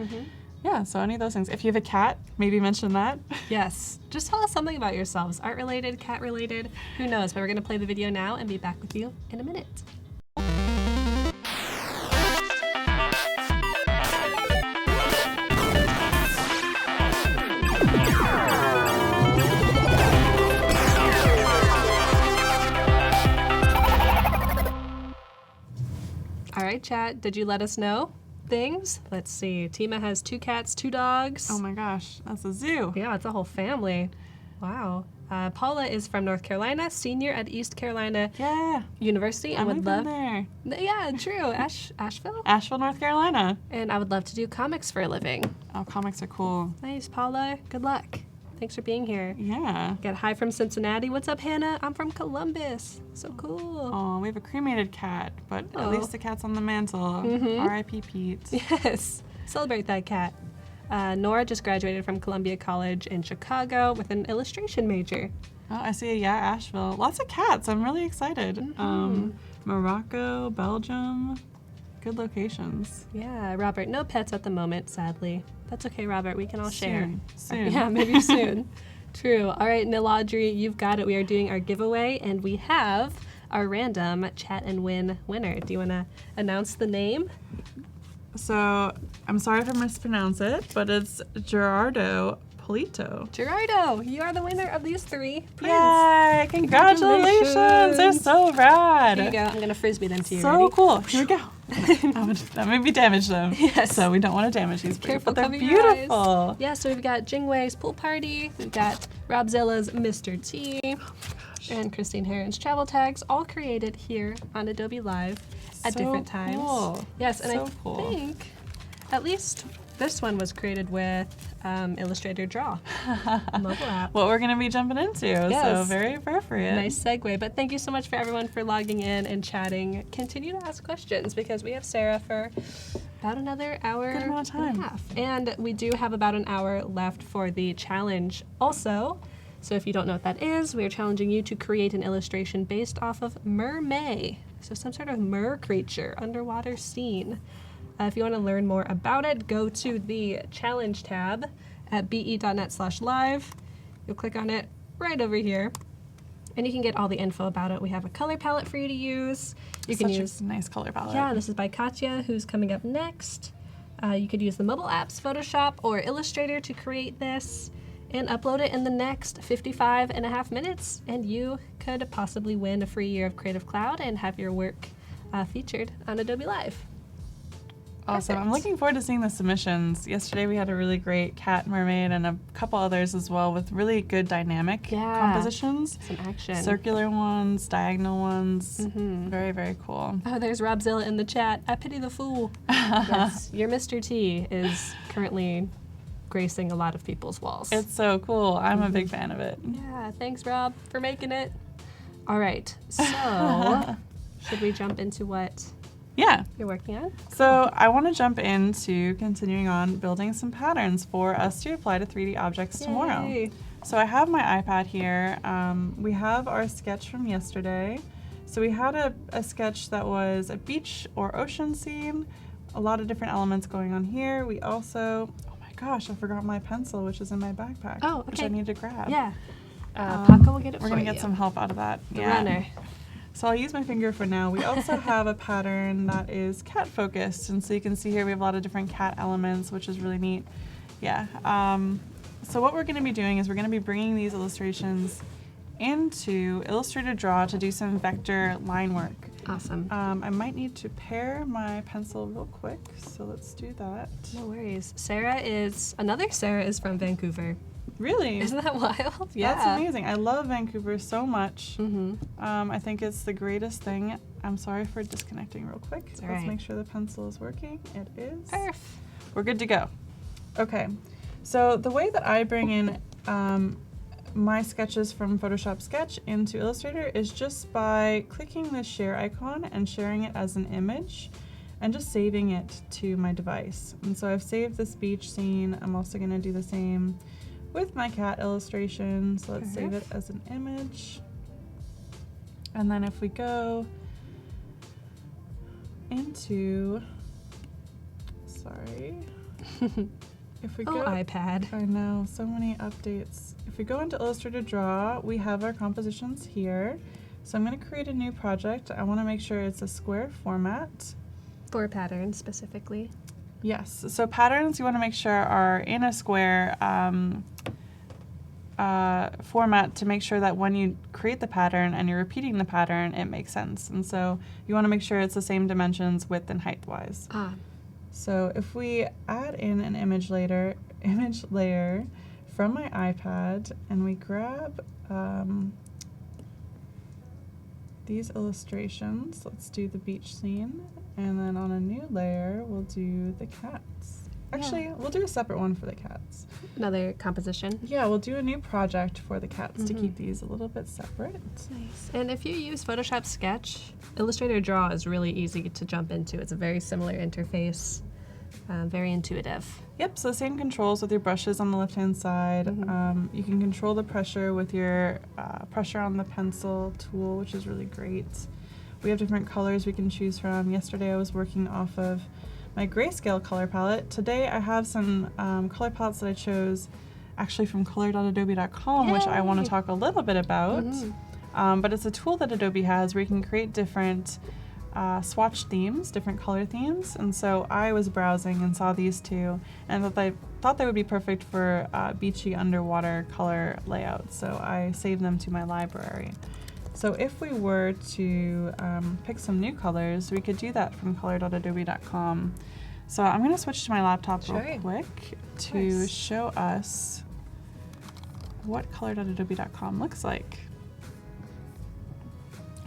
Yeah, so any of those things. If you have a cat, maybe mention that. Yes, just tell us something about yourselves. Art-related, cat-related, who knows? But we're gonna play the video now and be back with you in a minute. All right, chat, did you let us know things? Let's see. Tima has 2 cats, 2 dogs. Oh my gosh, that's a zoo. Yeah, it's a whole family. Wow. Paula is from North Carolina, senior at East Carolina University, and would love there. Yeah, true. Asheville? Asheville, North Carolina. And I would love to do comics for a living. Oh, comics are cool. Nice, Paula. Good luck. Thanks for being here. Yeah. Got hi from Cincinnati. What's up, Hannah? I'm from Columbus. So cool. Oh, we have a cremated cat, but at least the cat's on the mantle. R.I.P. Pete. Yes. Celebrate that cat. Nora just graduated from Columbia College in Chicago with an illustration major. Oh, I see. Yeah, Asheville. Lots of cats. I'm really excited. Morocco, Belgium. Good locations. Yeah, Robert. No pets at the moment, sadly. That's okay, Robert. We can all share. Soon. Yeah, maybe soon. True. All right, Niladri, you've got it. We are doing our giveaway, and we have our random chat and win winner. Do you want to announce the name? So, I'm sorry if I mispronounce it, but it's Gerardo Polito. Gerardo, you are the winner of these 3 prints. Yay! Congratulations! They're so rad. Here you go. I'm going to frisbee them to you. So Ready? cool. Here we go. That maybe damage them. Yes. So we don't want to damage these. Careful, but they're cover your eyes. beautiful. Yeah, so we've got Jingwei's Pool Party, we've got Robzilla's Mr. T, and Christine Heron's travel tags, all created here on Adobe Live at different times. Cool. Yes, and So cool. think at least this one was created with Illustrator Draw, a mobile app. What we're going to be jumping into. So Yes. very appropriate. Nice segue, but thank you so much for everyone for logging in and chatting. Continue to ask questions because we have Sarah for about another hour Good amount of time. and a half. And we do have about an hour left for the challenge also. So if you don't know what that is, we are challenging you to create an illustration based off of mermaid. So some sort of mer creature, underwater scene. If you want to learn more about it, go to the challenge tab at be.net/live. You'll click on it right over here, and you can get all the info about it. We have a color palette for you to use. You can use a nice color palette. Yeah, this is by Katya, who's coming up next. You could use the mobile apps, Photoshop or Illustrator to create this and upload it in the next 55.5 minutes, and you could possibly win a free year of Creative Cloud and have your work featured on Adobe Live. Awesome. Perfect. I'm looking forward to seeing the submissions. Yesterday we had a really great cat mermaid and a couple others as well with really good dynamic compositions. Some action. Circular ones, diagonal ones. Very, very cool. Oh, there's Robzilla in the chat. I pity the fool. Yes, your Mr. T is currently gracing a lot of people's walls. It's so cool. I'm a big fan of it. Yeah, thanks, Rob, for making it. All right, so should we jump into what Yeah. you're working on? So I want to jump into continuing on building some patterns for us to apply to 3D objects tomorrow. Yay. So I have my iPad here. We have our sketch from yesterday. So we had a sketch that was a beach or ocean scene, a lot of different elements going on here. We also, oh my gosh, I forgot my pencil, which is in my backpack, Oh, okay. which I need to grab. Yeah. Paco will get it We're for gonna you. get some help out of that. The runner. So I'll use my finger for now. We also have a pattern that is cat focused, and so you can see here we have a lot of different cat elements, which is really neat. Yeah. So what we're going to be doing is we're going to be bringing these illustrations into Illustrator Draw to do some vector line work. Awesome. I might need to pair my pencil real quick, so let's do that. No worries. Another Sarah is from Vancouver. Really? Isn't that wild? Yeah. That's amazing. I love Vancouver so much. Mm-hmm. I think it's the greatest thing. I'm sorry for disconnecting real quick. It's Let's all right. make sure the pencil is working. It is. Perf. We're good to go. Okay, so the way that I bring in my sketches from Photoshop Sketch into Illustrator is just by clicking the share icon and sharing it as an image and just saving it to my device. And so I've saved this beach scene. I'm also going to do the same with my cat illustration. So let's save it as an image. And then if we go into, if we go, iPad. I know, so many updates. If we go into Illustrator Draw, we have our compositions here. So I'm going to create a new project. I want to make sure it's a square format. For patterns specifically. Yes, so patterns you want to make sure are in a square format to make sure that when you create the pattern and you're repeating the pattern, it makes sense. And so you want to make sure it's the same dimensions width and height wise. So if we add in an image layer from my iPad and we grab these illustrations, let's do the beach scene, and then on a new layer we'll do the cats. Actually, we'll do a separate one for the cats. Another composition. Yeah, we'll do a new project for the cats to keep these a little bit separate. Nice. And if you use Photoshop Sketch, Illustrator Draw is really easy to jump into. It's a very similar interface, very intuitive. Yep, so same controls with your brushes on the left-hand side. You can control the pressure with your pressure on the pencil tool, which is really great. We have different colors we can choose from. Yesterday I was working off of my grayscale color palette. Today I have some color palettes that I chose actually from color.adobe.com, which I want to talk a little bit about. But it's a tool that Adobe has where you can create different swatch themes, different color themes. And so I was browsing and saw these two and thought they would be perfect for beachy underwater color layouts. So I saved them to my library. So if we were to pick some new colors, we could do that from color.adobe.com. So I'm going to switch to my laptop real quick to show us what color.adobe.com looks like.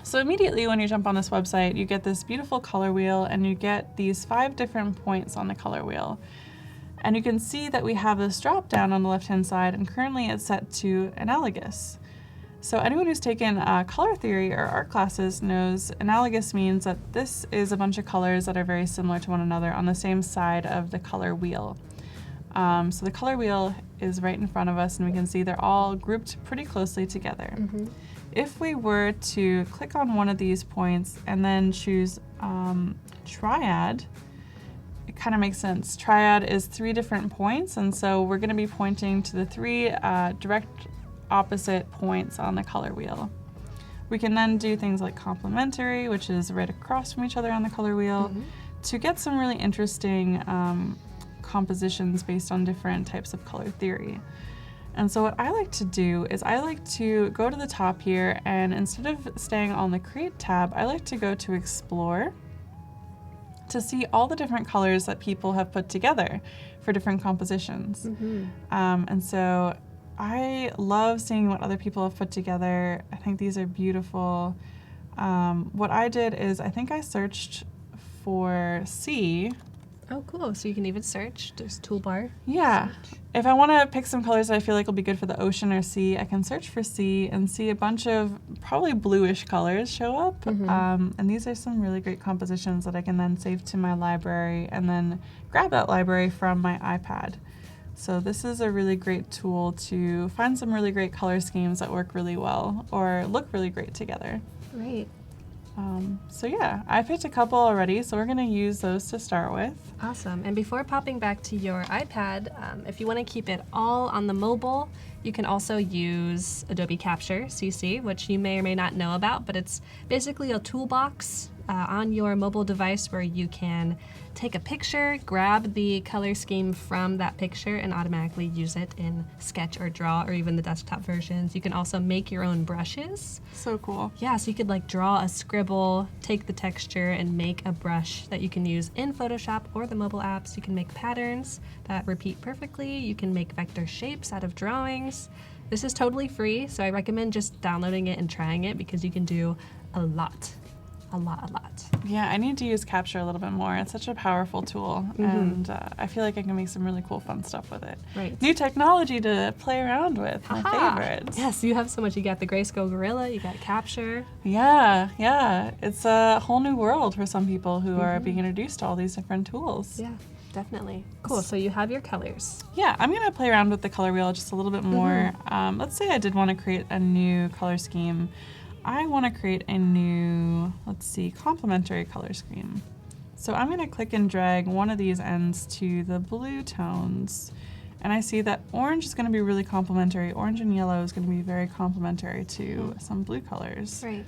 So immediately when you jump on this website, you get this beautiful color wheel and you get these 5 different points on the color wheel. And you can see that we have this drop down on the left-hand side, and currently it's set to analogous. So anyone who's taken color theory or art classes knows analogous means that this is a bunch of colors that are very similar to one another on the same side of the color wheel. So the color wheel is right in front of us and we can see they're all grouped pretty closely together. If we were to click on one of these points and then choose triad, it kind of makes sense. Triad is 3 different points, and so we're going to be pointing to the 3 direct opposite points on the color wheel. We can then do things like complementary, which is right across from each other on the color wheel, to get some really interesting compositions based on different types of color theory. And so what I like to do is I like to go to the top here, and instead of staying on the Create tab, I like to go to Explore to see all the different colors that people have put together for different compositions. And so I love seeing what other people have put together. I think these are beautiful. What I did is I think I searched for C. Oh, cool. So you can even search. There's toolbar. Yeah. If I want to pick some colors that I feel like will be good for the ocean or sea, I can search for sea and see a bunch of probably bluish colors show up. And these are some really great compositions that I can then save to my library and then grab that library from my iPad. So this is a really great tool to find some really great color schemes that work really well or look really great together. Great. So yeah, I picked a couple already, so we're going to use those to start with. Awesome. And before popping back to your iPad, if you want to keep it all on the mobile, you can also use Adobe Capture CC, which you may or may not know about, but it's basically a toolbox on your mobile device where you can take a picture, grab the color scheme from that picture, and automatically use it in Sketch or Draw or even the desktop versions. You can also make your own brushes. So cool. Yeah, so you could like draw a scribble, take the texture, and make a brush that you can use in Photoshop or the mobile apps. You can make patterns that repeat perfectly. You can make vector shapes out of drawings. This is totally free, so I recommend just downloading it and trying it because you can do a lot. A lot. Yeah, I need to use Capture a little bit more. It's such a powerful tool, and I feel like I can make some really cool, fun stuff with it. Right. New technology to play around with. My favorites. Yes, you have so much. You got the Grayscale Gorilla, you got Capture. Yeah. It's a whole new world for some people who are being introduced to all these different tools. Yeah, definitely. Cool, so you have your colors. Yeah, I'm going to play around with the color wheel just a little bit more. Let's say I did want to create a new color scheme. I want to create a new, complementary color scheme. So I'm going to click and drag one of these ends to the blue tones. And I see that orange is going to be really complementary. Orange and yellow is going to be very complementary to some blue colors. Right.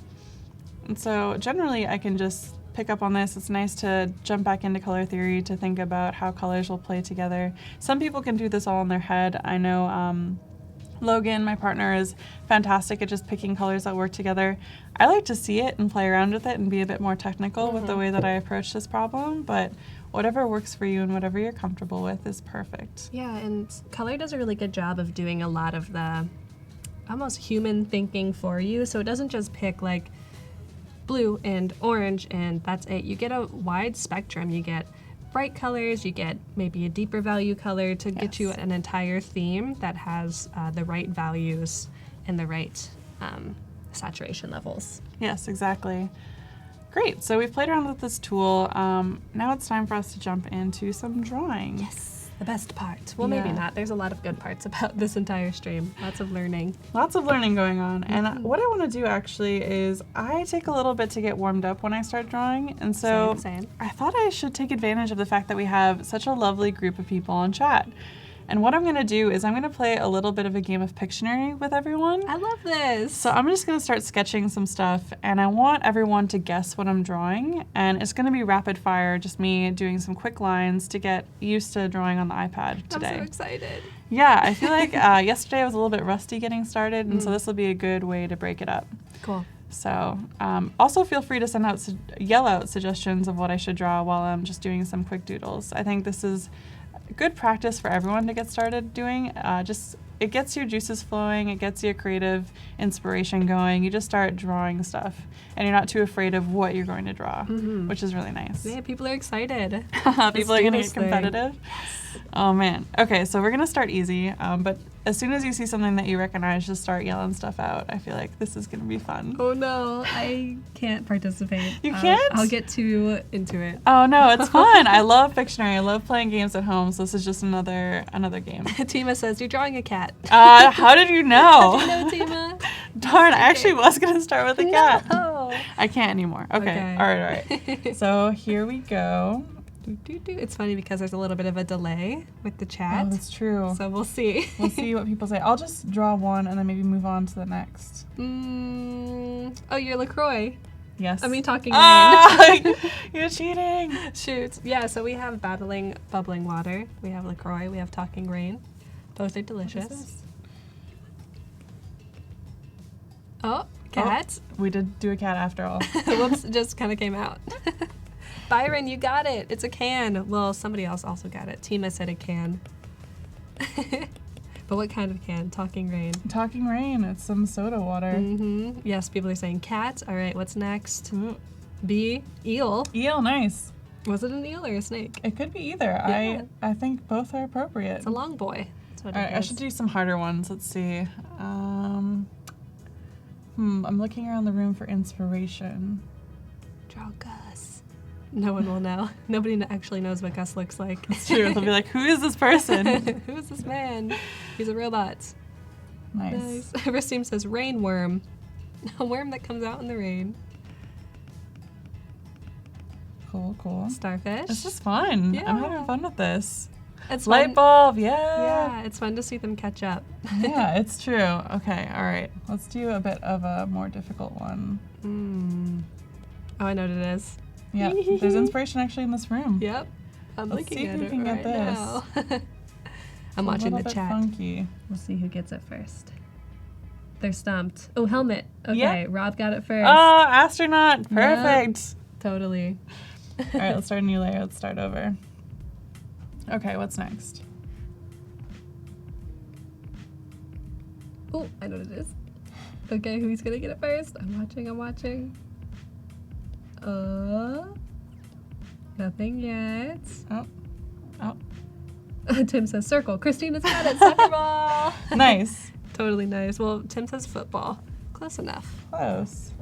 And so generally I can just pick up on this. It's nice to jump back into color theory to think about how colors will play together. Some people can do this all in their head. I know Logan, my partner, is fantastic at just picking colors that work together. I like to see it and play around with it and be a bit more technical with the way that I approach this problem, but whatever works for you and whatever you're comfortable with is perfect. Yeah, and color does a really good job of doing a lot of the almost human thinking for you, so it doesn't just pick like blue and orange and that's it. You get a wide spectrum. You get bright colors, you get maybe a deeper value color to get you an entire theme that has the right values and the right saturation levels. Yes, exactly. Great, so we've played around with this tool. Now it's time for us to jump into some drawing. Yes, the best part. Well, maybe not. There's a lot of good parts about this entire stream. Lots of learning. Lots of learning going on. And what I want to do actually is I take a little bit to get warmed up when I start drawing. And so Same. I thought I should take advantage of the fact that we have such a lovely group of people on chat. And what I'm going to do is I'm going to play a little bit of a game of Pictionary with everyone. I love this. So I'm just going to start sketching some stuff, and I want everyone to guess what I'm drawing. And it's going to be rapid fire, just me doing some quick lines to get used to drawing on the iPad today. I'm so excited. Yeah, I feel like yesterday I was a little bit rusty getting started, and so this will be a good way to break it up. Cool. So also feel free to send out, yell out suggestions of what I should draw while I'm just doing some quick doodles. I think this is good practice for everyone to get started doing. It gets your juices flowing, it gets your creative inspiration going. You just start drawing stuff, and you're not too afraid of what you're going to draw, which is really nice. Yeah, people are excited. People are going to get competitive. Oh man. Okay, so we're going to start easy, but as soon as you see something that you recognize, just start yelling stuff out. I feel like this is going to be fun. Oh no, I can't participate. You can't? I'll get too into it. Oh no, it's fun. I love Pictionary. I love playing games at home, so this is just another game. Tima says, you're drawing a cat. How did you know? How do you know, Tima? Darn, I actually was going to start with a cat. No. I can't anymore. Okay. All right. So here we go. It's funny because there's a little bit of a delay with the chat. Oh, that's true. So we'll see. We'll see what people say. I'll just draw one and then maybe move on to the next. Oh, you're LaCroix. Yes. I mean, talking rain. You're cheating. Shoot. Yeah, so we have Battling Bubbling Water. We have LaCroix. We have Talking Rain. Both are delicious. Oh, cat. Oh, we did do a cat after all. Whoops, just kind of came out. Byron, you got it. It's a can. Well, somebody else also got it. Tima said a can. But what kind of can? Talking Rain. Talking Rain. It's some soda water. Yes, people are saying cat. All right, what's next? Ooh. B, eel. Eel, nice. Was it an eel or a snake? It could be either. Yeah. I think both are appropriate. It's a long boy. That's what all right, I should do some harder ones. Let's see. I'm looking around the room for inspiration. Draw Gus. No one will know. Nobody actually knows what Gus looks like. It's true. They'll be like, who is this person? Who is this man? He's a robot. Nice. Eversteam says rain worm. A worm that comes out in the rain. Cool, cool. Starfish. This is fun. Yeah. I'm having fun with this. It's Light fun. bulb, yeah. Yeah, it's fun to see them catch up. Yeah, it's true. Okay, all right. Let's do a bit of a more difficult one. Oh, I know what it is. Yeah, there's inspiration actually in this room. Yep. I'm Let's looking see at if we it can right get this. now. I'm watching the A little bit chat. funky. We'll see who gets it first. They're stumped. Oh, helmet. Okay, Yeah. Rob got it first. Oh, astronaut. Perfect. Totally. All right, let's start a new layer. Let's start over. Okay, what's next? Oh, I know what it is. Okay, who's gonna get it first? I'm watching. Nothing yet. Oh. Tim says circle. Christina's got it. Soccer ball. Nice. Totally nice. Well, Tim says football. Close enough. Close.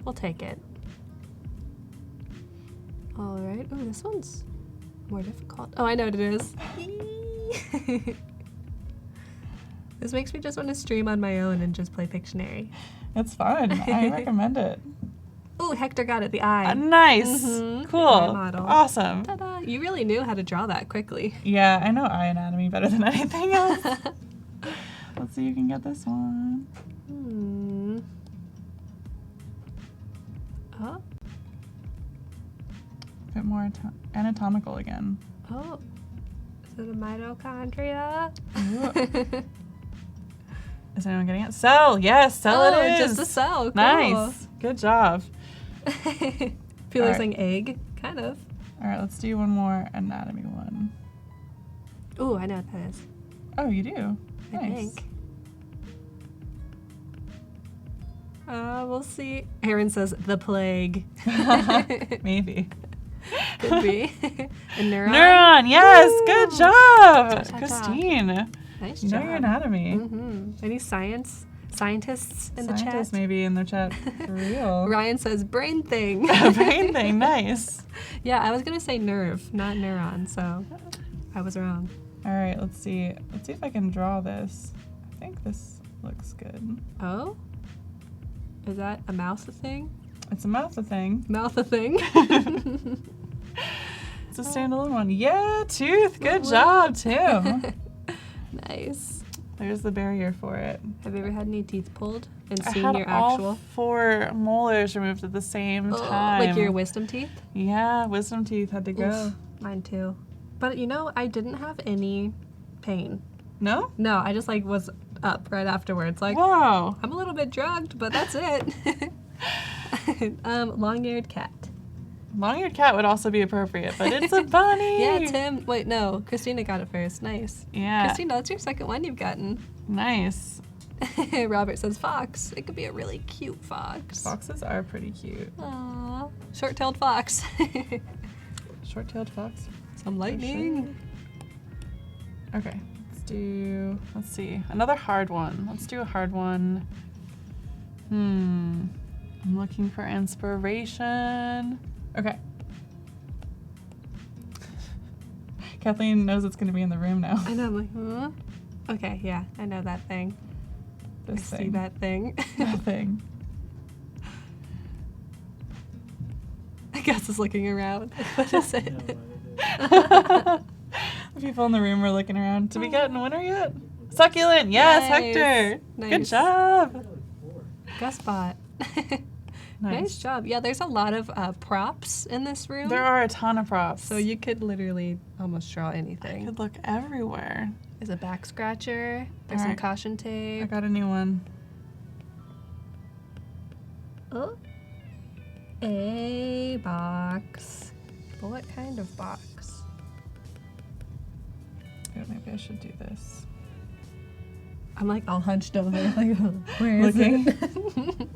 We'll take it. All right. Oh, this one's more difficult. Oh, I know what it is. This makes me just want to stream on my own and just play Pictionary. It's fun. I recommend it. Oh, Hector got it. The eye. Nice. Mhm. Cool. Eye model. Awesome. Ta-da. You really knew how to draw that quickly. Yeah, I know eye anatomy better than anything else. Let's see if you can get this one. Oh. A bit more anatomical again. Oh. Is it a mitochondria? Is anyone getting it? Cell. Yes, cell Oh, it is. just a cell. Cool. Nice. Good job. People are Alright. saying egg. Kind of. All right, let's do one more anatomy one. Oh, I know what that is. Oh, you do? I Nice. think. We'll see. Aaron says the plague. Maybe. Could be. A neuron. Neuron, yes, Woo! good job, Ta-ta-ta. Christine. Nice You know job. your anatomy. Any scientists in the Scientists chat? maybe in the chat for real. Ryan says brain thing. Brain thing, nice. Yeah, I was gonna say nerve, not neuron, so I was wrong. All right, let's see. Let's see if I can draw this. I think this looks good. Oh? Is that a mouth thing? It's a mouth thing. Mouth a thing? It's a standalone one. Yeah, tooth. Good Woo-woo. job, Tim. Nice. There's the barrier for it. Have you ever had any teeth pulled and I seen had your all actual? 4 molars removed at the same time. Like your wisdom teeth? Yeah, wisdom teeth had to go. Oof, mine too. But you know, I didn't have any pain. No? No, I just like was up right afterwards. Like, Whoa. I'm a little bit drugged, but that's it. Long-eared cat. Long-eared cat would also be appropriate, but it's a bunny. Yeah, Tim. Wait, no. Christina got it first. Nice. Yeah. Christina, that's your second one you've gotten. Nice. Robert says fox. It could be a really cute fox. Foxes are pretty cute. Aww. Short-tailed fox. Short-tailed fox. Some lightning. Okay, let's see. Another hard one. Let's do a hard one. I'm looking for inspiration. Okay. Kathleen knows it's going to be in the room now. I know, I'm like, huh? Okay, yeah, I know that thing. This I thing. see that thing. That thing. Gus is looking around. What is it? The people in the room are looking around. Did we get a winner yet? Succulent. Yes, Nice. Hector. Nice. Good job. Gus bot. Nice job. Yeah, there's a lot of props in this room. There are a ton of props. So you could literally almost draw I anything. could look everywhere. There's a back scratcher. There's some Alright. caution I tape. got a new one. Oh. A box. But what kind of box? Yeah, maybe I should do this. I'm like all hunched over. Like, where is Looking. it?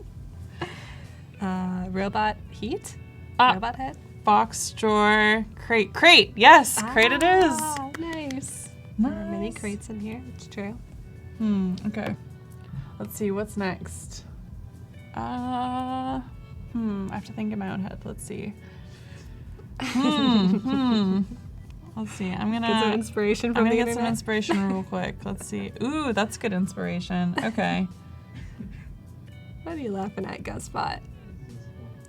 Robot heat? Ah. Robot head? Box, drawer, crate. Crate, yes, crate it is. Ah, Nice. There are many Nice. crates in here. It's true. Okay. Let's see, what's next? I have to think in my own head. Let's see. Let's see. I'm Get some gonna inspiration from the get some internet. inspiration real quick. Let's see. Ooh, that's good inspiration. Okay. What are you laughing at, Gus Spot?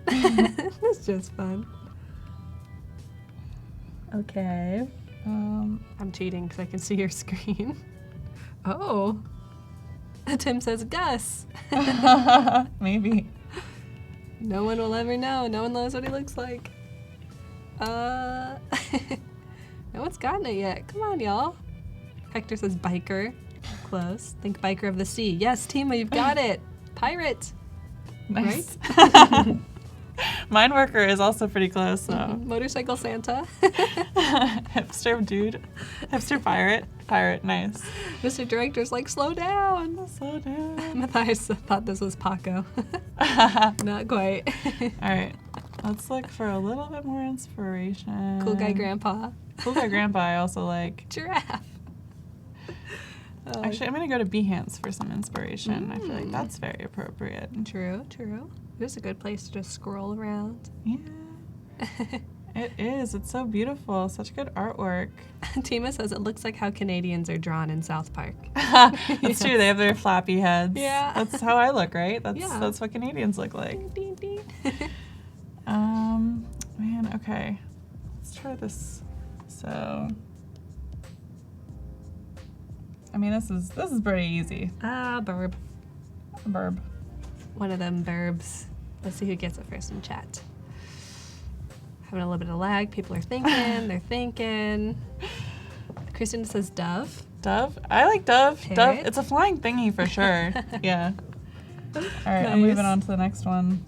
It's just fun. Okay. I'm cheating because I can see your screen. Oh. Tim says Gus. Maybe. No one will ever know. No one knows what he looks like. No one's gotten it yet. Come on, y'all. Hector says biker. Close. Think biker of the sea. Yes, Tima, you've got it. Pirate. Nice. Right? Mine worker is also pretty close, so. Motorcycle Santa. Hipster dude. Hipster pirate. Pirate, nice. Mr. Director's like, slow down. Slow down. Matthias thought this was Paco. Not quite. Alright, let's look for a little bit more inspiration. Cool guy grandpa. Cool guy grandpa I also like. Giraffe. Actually, I'm going to go to Behance for some inspiration. I feel like that's very appropriate. True. It is a good place to just scroll around. Yeah. It is. It's so beautiful. Such good artwork. Tima says it looks like how Canadians are drawn in South Park. That's true. They have their flappy heads. Yeah. That's how I look, right? That's what Canadians look like. Ding, ding, ding. Man, okay. Let's try this. So, I mean, this is pretty easy. Burb. Burb. One of them burbs. Let's see who gets it first in chat. Having a little bit of lag. People are thinking. They're thinking. Kristen says dove. Dove? I like dove. Parrot? Dove. It's a flying thingy for sure. Yeah. All right, I'm moving on to the next one.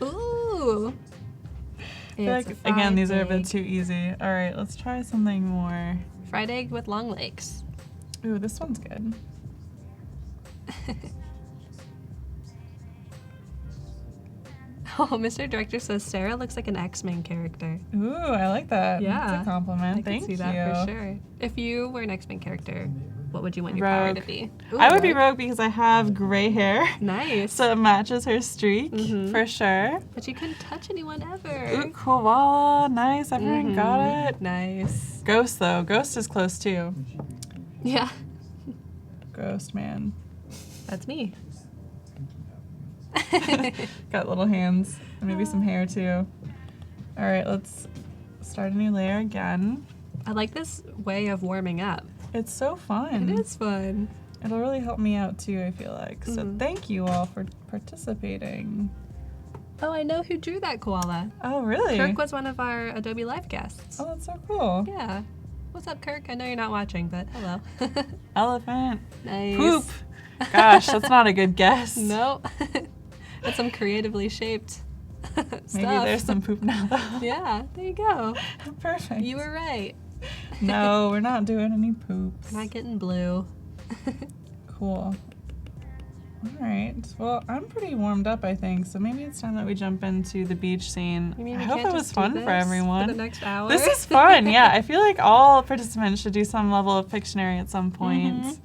Ooh. I feel like, again, these are a bit too easy. All right, let's try something more. Fried egg with long legs. Ooh, this one's good. Oh, Mr. Director says Sarah looks like an X-Men character. Ooh, I like that. Yeah. That's a compliment. I can Thank see you. that for sure. If you were an X-Men character, what would you want your Rogue. power to be? Ooh, I would be Rogue because I have gray hair. Nice. So it matches her streak for sure. But you couldn't touch anyone ever. Ooh, koala. Nice. Everyone got it. Nice. Ghost, though. Ghost is close, too. Yeah. Ghost, man. That's me. Got little hands. And maybe some hair, too. All right, let's start a new layer again. I like this way of warming up. It's so fun. It is fun. It'll really help me out, too, I feel like. So thank you all for participating. Oh, I know who drew that koala. Oh, really? Kirk was one of our Adobe Live guests. Oh, that's so cool. Yeah. What's up, Kirk? I know you're not watching, but hello. Elephant. Nice. Poop. Gosh, that's not a good guess. No. That's some creatively shaped Maybe stuff. there's some poop now, though. Yeah, there you go. Perfect. You were right. No, we're not doing any poops. Not getting blue. Cool. All right. Well, I'm pretty warmed up, I think, so maybe it's time that we jump into the beach scene. You mean I we hope can't it was just do fun this for everyone. for the next hour? This is fun, yeah. I feel like all participants should do some level of Pictionary at some point.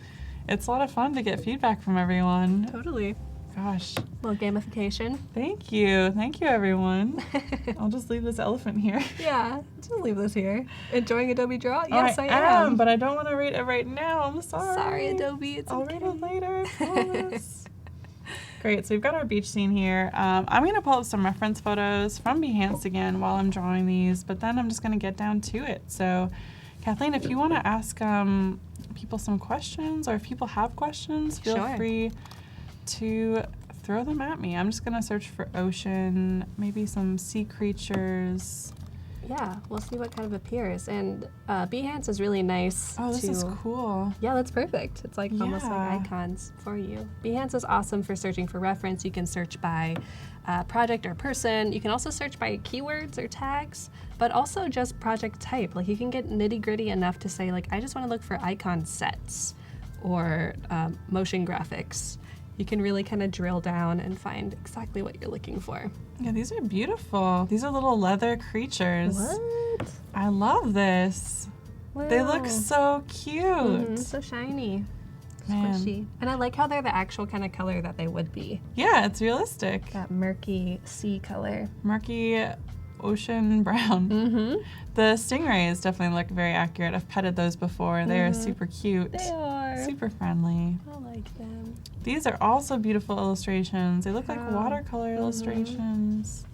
It's a lot of fun to get feedback from everyone. Totally. Gosh. Little gamification. Thank you. Thank you, everyone. I'll just leave this elephant here. Yeah, just leave this here. Enjoying Adobe Draw? Yes, I am. am. But I don't want to read it right now. I'm sorry. Sorry, Adobe. It's I'll okay. read it later. I promise. Great. So we've got our beach scene here. I'm going to pull up some reference photos from Behance again while I'm drawing these, but then I'm just going to get down to it. So, Kathleen, if you want to ask people some questions, or if people have questions, feel free to throw them at me. I'm just going to search for ocean, maybe some sea creatures. Yeah, we'll see what kind of appears. And Behance is really nice. Oh, this is cool. Yeah, that's perfect. It's like almost like icons for you. Behance is awesome for searching for reference. You can search by project or person. You can also search by keywords or tags, but also just project type. Like you can get nitty gritty enough to say like, I just want to look for icon sets or motion graphics. You can really kind of drill down and find exactly what you're looking for. Yeah, these are beautiful. These are little leather creatures. What? I love this. Wow. They look so cute. So shiny. Man. Squishy. And I like how they're the actual kind of color that they would be. Yeah, it's realistic. That murky sea color. Murky ocean brown. Mm-hmm. The stingrays definitely look very accurate. I've petted those before. They are super cute. They are. Super friendly. I like them. These are also beautiful illustrations. They look like Wow. watercolor illustrations.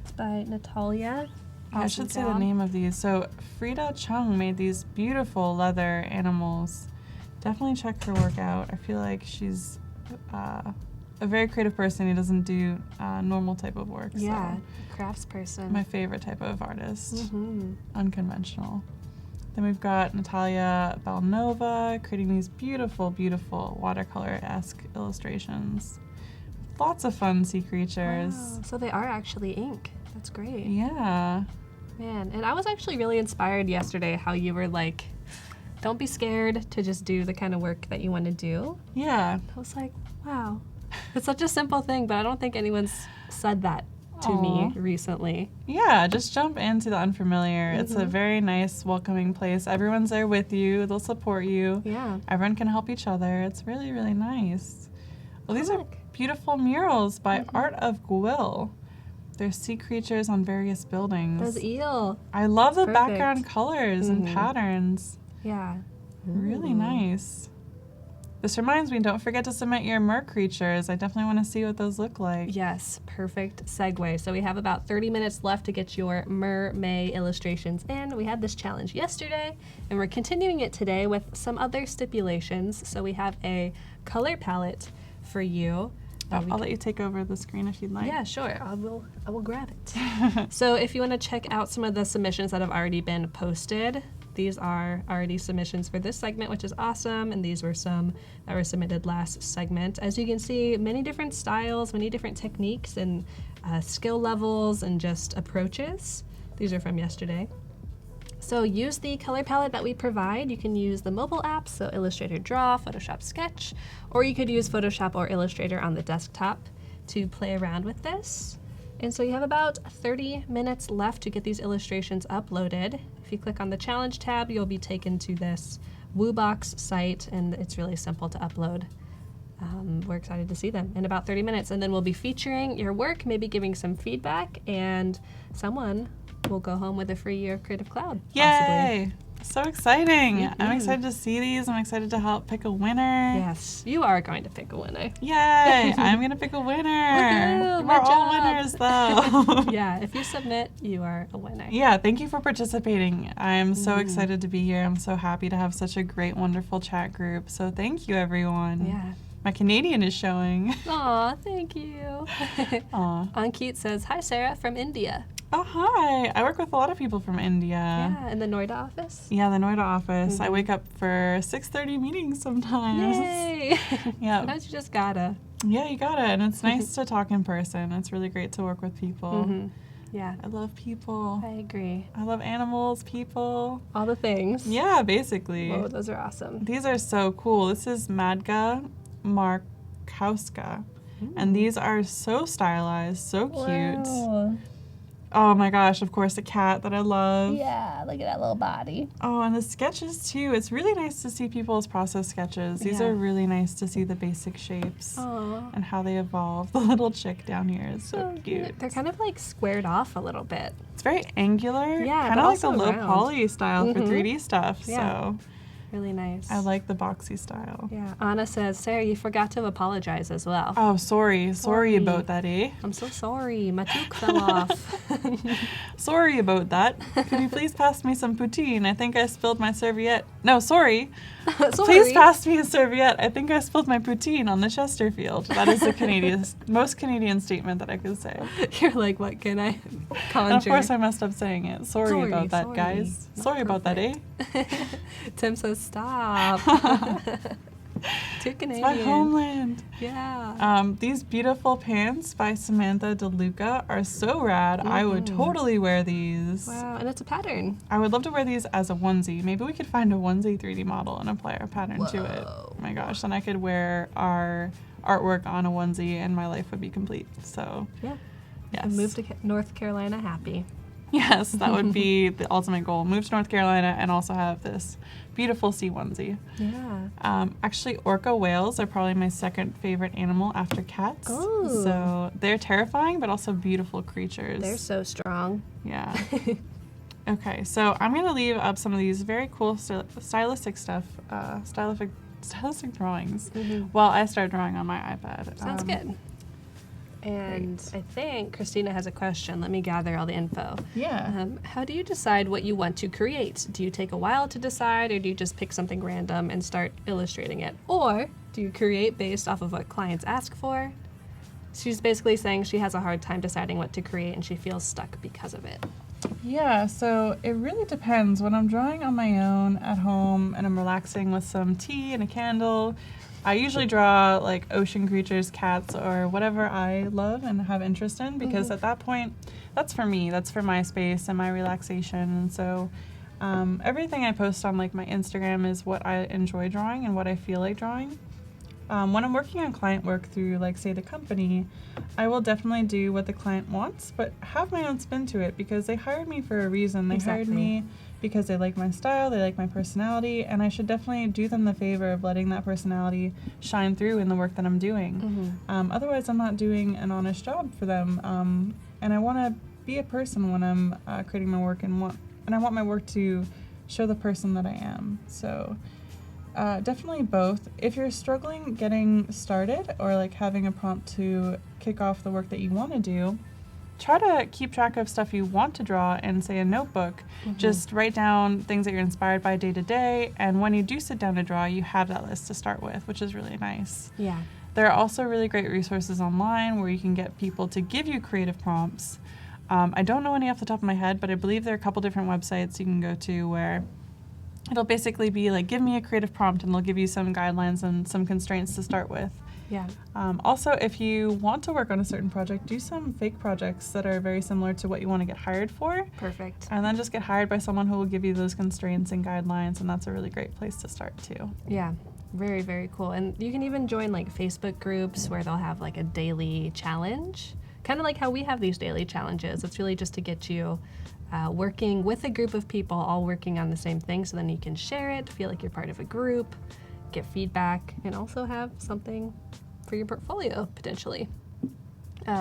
It's by Natalia. I should say the name of these. So Frida Chung made these beautiful leather animals. Definitely check her work out. I feel like she's a very creative person who doesn't do normal type of work. Yeah, So crafts person. my favorite type of artist. Mm-hmm. Unconventional. Then we've got Natalia Balnova creating these beautiful, beautiful watercolor-esque illustrations. Lots of fun sea creatures. Wow. So they are actually ink. That's great. Yeah. Man, and I was actually really inspired yesterday how you were like, don't be scared to just do the kind of work that you want to do. Yeah. I was like, wow. It's such a simple thing, but I don't think anyone's said that to me recently. Yeah, just jump into the unfamiliar. It's a very nice, welcoming place. Everyone's there with you. They'll support you. Yeah. Everyone can help each other. It's really, really nice. Well, these are Look. beautiful murals by Art of Gwill. They're sea creatures on various buildings. There's eel. I love the Perfect. background colors and patterns. Yeah. Really nice. This reminds me, don't forget to submit your mer creatures. I definitely want to see what those look like. Yes, perfect segue. So we have about 30 minutes left to get your May illustrations in. We had this challenge yesterday, and we're continuing it today with some other stipulations. So we have a color palette for you. I'll let you take over the screen if you'd like. Yeah, sure. I will grab it. So if you want to check out some of the submissions that have already been posted, these are already submissions for this segment, which is awesome, and these were some that were submitted last segment. As you can see, many different styles, many different techniques and skill levels and just approaches. These are from yesterday. So use the color palette that we provide. You can use the mobile apps, so Illustrator Draw, Photoshop Sketch, or you could use Photoshop or Illustrator on the desktop to play around with this. And so you have about 30 minutes left to get these illustrations uploaded. If you click on the challenge tab, you'll be taken to this WooBox site, and it's really simple to upload. We're excited to see them in about 30 minutes, and then we'll be featuring your work, maybe giving some feedback, and someone will go home with a free year of Creative Cloud. Yay! So exciting. I'm excited to see these. I'm excited to help pick a winner. Yes, you are going to pick a winner. Yay! I'm going to pick a winner. Woohoo, We're good all job. winners, though. Yeah, if you submit, you are a winner. Yeah, thank you for participating. I'm so excited to be here. I'm so happy to have such a great, wonderful chat group. So thank you, everyone. Yeah. My Canadian is showing. Aw, thank you. Aw. Ankit says, hi, Sarah, from India. Oh, hi. I work with a lot of people from India. Yeah, in the Noida office. Yeah, the Noida office. I wake up for 6:30 meetings sometimes. Yay! Yeah. Sometimes you just gotta. Yeah, you got it. And it's nice to talk in person. It's really great to work with people. Yeah, I love people. I agree. I love animals, people. All the things. Yeah, basically. Whoa, those are awesome. These are so cool. This is Madga Markowska. And these are so stylized, so cute. Wow. Oh my gosh, of course, a cat that I love. Yeah, look at that little body. Oh, and the sketches too. It's really nice to see people's process sketches. These Yeah. are really nice to see the basic shapes Aw. and how they evolve. The little chick down here is so cute. They're kind of like squared off a little bit. It's very angular. Yeah, kind of but like the also low round. poly style for 3D stuff. Yeah. So Really nice. I like the boxy style. Yeah, Anna says, Sarah, you forgot to apologize as well. Oh, sorry. Sorry about that, eh? I'm so sorry. My toque fell off. Sorry about that. Could you please pass me some poutine? I think I spilled my serviette. No, sorry. Sorry. Please pass me a serviette. I think I spilled my poutine on the Chesterfield. That is the Canadian, most Canadian statement that I could say. You're like, what can I conjure? And of course I messed up saying it. Sorry about that, sorry. guys. Not Sorry about that, eh? Tim says, stop. Too Canadian. It's my homeland. Yeah. These beautiful pants by Samantha DeLuca are so rad. I would totally wear these. Wow, and it's a pattern. I would love to wear these as a onesie. Maybe we could find a onesie 3D model and apply our pattern to it. Whoa. Oh my gosh, then I could wear our artwork on a onesie and my life would be complete. So, Yeah. yes. And move to North Carolina happy. Yes, that would be the ultimate goal. Move to North Carolina and also have this beautiful sea onesie. Yeah. Actually, orca whales are probably my second favorite animal after cats. Oh. So they're terrifying, but also beautiful creatures. They're so strong. Yeah. Okay, so I'm going to leave up some of these very cool stylistic stuff, stylistic drawings while I start drawing on my iPad. Sounds good. And Great. I think Christina has a question. Let me gather all the info. Yeah. How do you decide what you want to create? Do you take a while to decide, or do you just pick something random and start illustrating it? Or do you create based off of what clients ask for? She's basically saying she has a hard time deciding what to create and she feels stuck because of it. Yeah, so it really depends. When I'm drawing on my own at home and I'm relaxing with some tea and a candle, I usually draw like ocean creatures, cats, or whatever I love and have interest in, because at that point, that's for me. That's for my space and my relaxation. And so everything I post on like my Instagram is what I enjoy drawing and what I feel like drawing. When I'm working on client work through, like, say, the company, I will definitely do what the client wants, but have my own spin to it, because they hired me for a reason. They hired me because they like my style, they like my personality, and I should definitely do them the favor of letting that personality shine through in the work that I'm doing. Otherwise, I'm not doing an honest job for them, and I want to be a person when I'm creating my work, and I want my work to show the person that I am. So definitely both. If you're struggling getting started or like having a prompt to kick off the work that you want to do, try to keep track of stuff you want to draw in, say, a notebook. Just write down things that you're inspired by day to day, and when you do sit down to draw, you have that list to start with, which is really nice. Yeah. There are also really great resources online where you can get people to give you creative prompts. I don't know any off the top of my head, but I believe there are a couple different websites you can go to where it'll basically be like, give me a creative prompt, and they'll give you some guidelines and some constraints to start with. Yeah. Also, if you want to work on a certain project, do some fake projects that are very similar to what you want to get hired for. Perfect. And then just get hired by someone who will give you those constraints and guidelines, and that's a really great place to start too. Yeah. Very, very cool. And you can even join like Facebook groups where they'll have like a daily challenge, kind of like how we have these daily challenges. It's really just to get you working with a group of people all working on the same thing, so then you can share it, feel like you're part of a group, get feedback, and also have something for your portfolio potentially.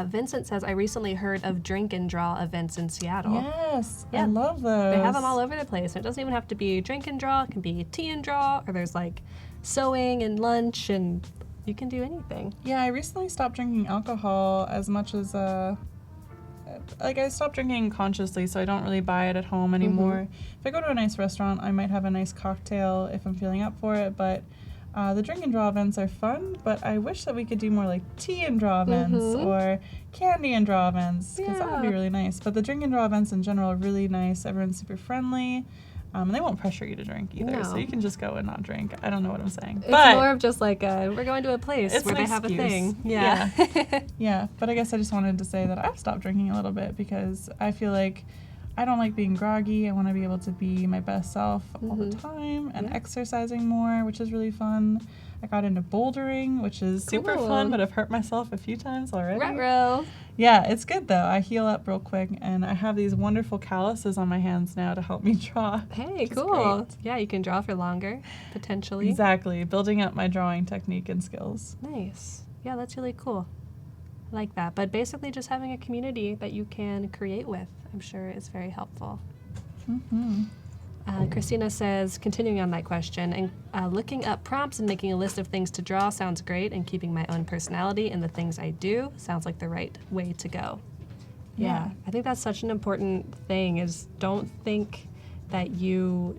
Vincent says, I recently heard of drink and draw events in Seattle. Yes, Yeah. I love those. They have them all over the place. And it doesn't even have to be drink and draw. It can be tea and draw, or there's like sewing and lunch, and you can do anything. Yeah, I recently stopped drinking alcohol as much as I stopped drinking consciously, so I don't really buy it at home anymore. If I go to a nice restaurant, I might have a nice cocktail if I'm feeling up for it, but the drink and draw events are fun, but I wish that we could do more like tea and draw events or candy and draw events, because that would be really nice. But the drink and draw events in general are really nice. Everyone's super friendly. And they won't pressure you to drink either, so you can just go and not drink. I don't know what I'm saying. It's more of just like we're going to a place where they have excuse. a thing. Yeah. Yeah, but I guess I just wanted to say that I've stopped drinking a little bit because I feel like I don't like being groggy. I want to be able to be my best self all the time, and exercising more, which is really fun. I got into bouldering, which is super fun, but I've hurt myself a few times already. Ruh-roh. Yeah, it's good though. I heal up real quick, and I have these wonderful calluses on my hands now to help me draw. Hey, cool. Yeah, you can draw for longer, potentially. Exactly, building up my drawing technique and skills. Nice. Yeah, that's really cool. I like that. But basically just having a community that you can create with, I'm sure is very helpful. Christina says, continuing on that question, and looking up prompts and making a list of things to draw sounds great, and keeping my own personality in the things I do sounds like the right way to go. Yeah. I think that's such an important thing, is don't think that you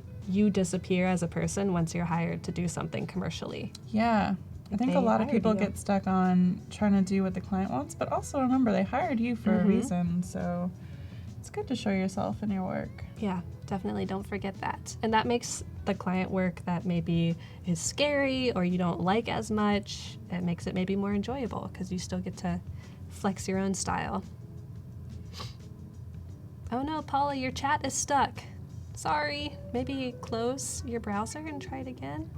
disappear as a person once you're hired to do something commercially. Yeah. I think a lot of people get stuck on trying to do what the client wants, but also remember they hired you for a reason, so it's good to show yourself in your work. Yeah, definitely don't forget that. And that makes the client work that maybe is scary or you don't like as much, it makes it maybe more enjoyable because you still get to flex your own style. Oh no, Paula, your chat is stuck. Sorry. Maybe close your browser and try it again.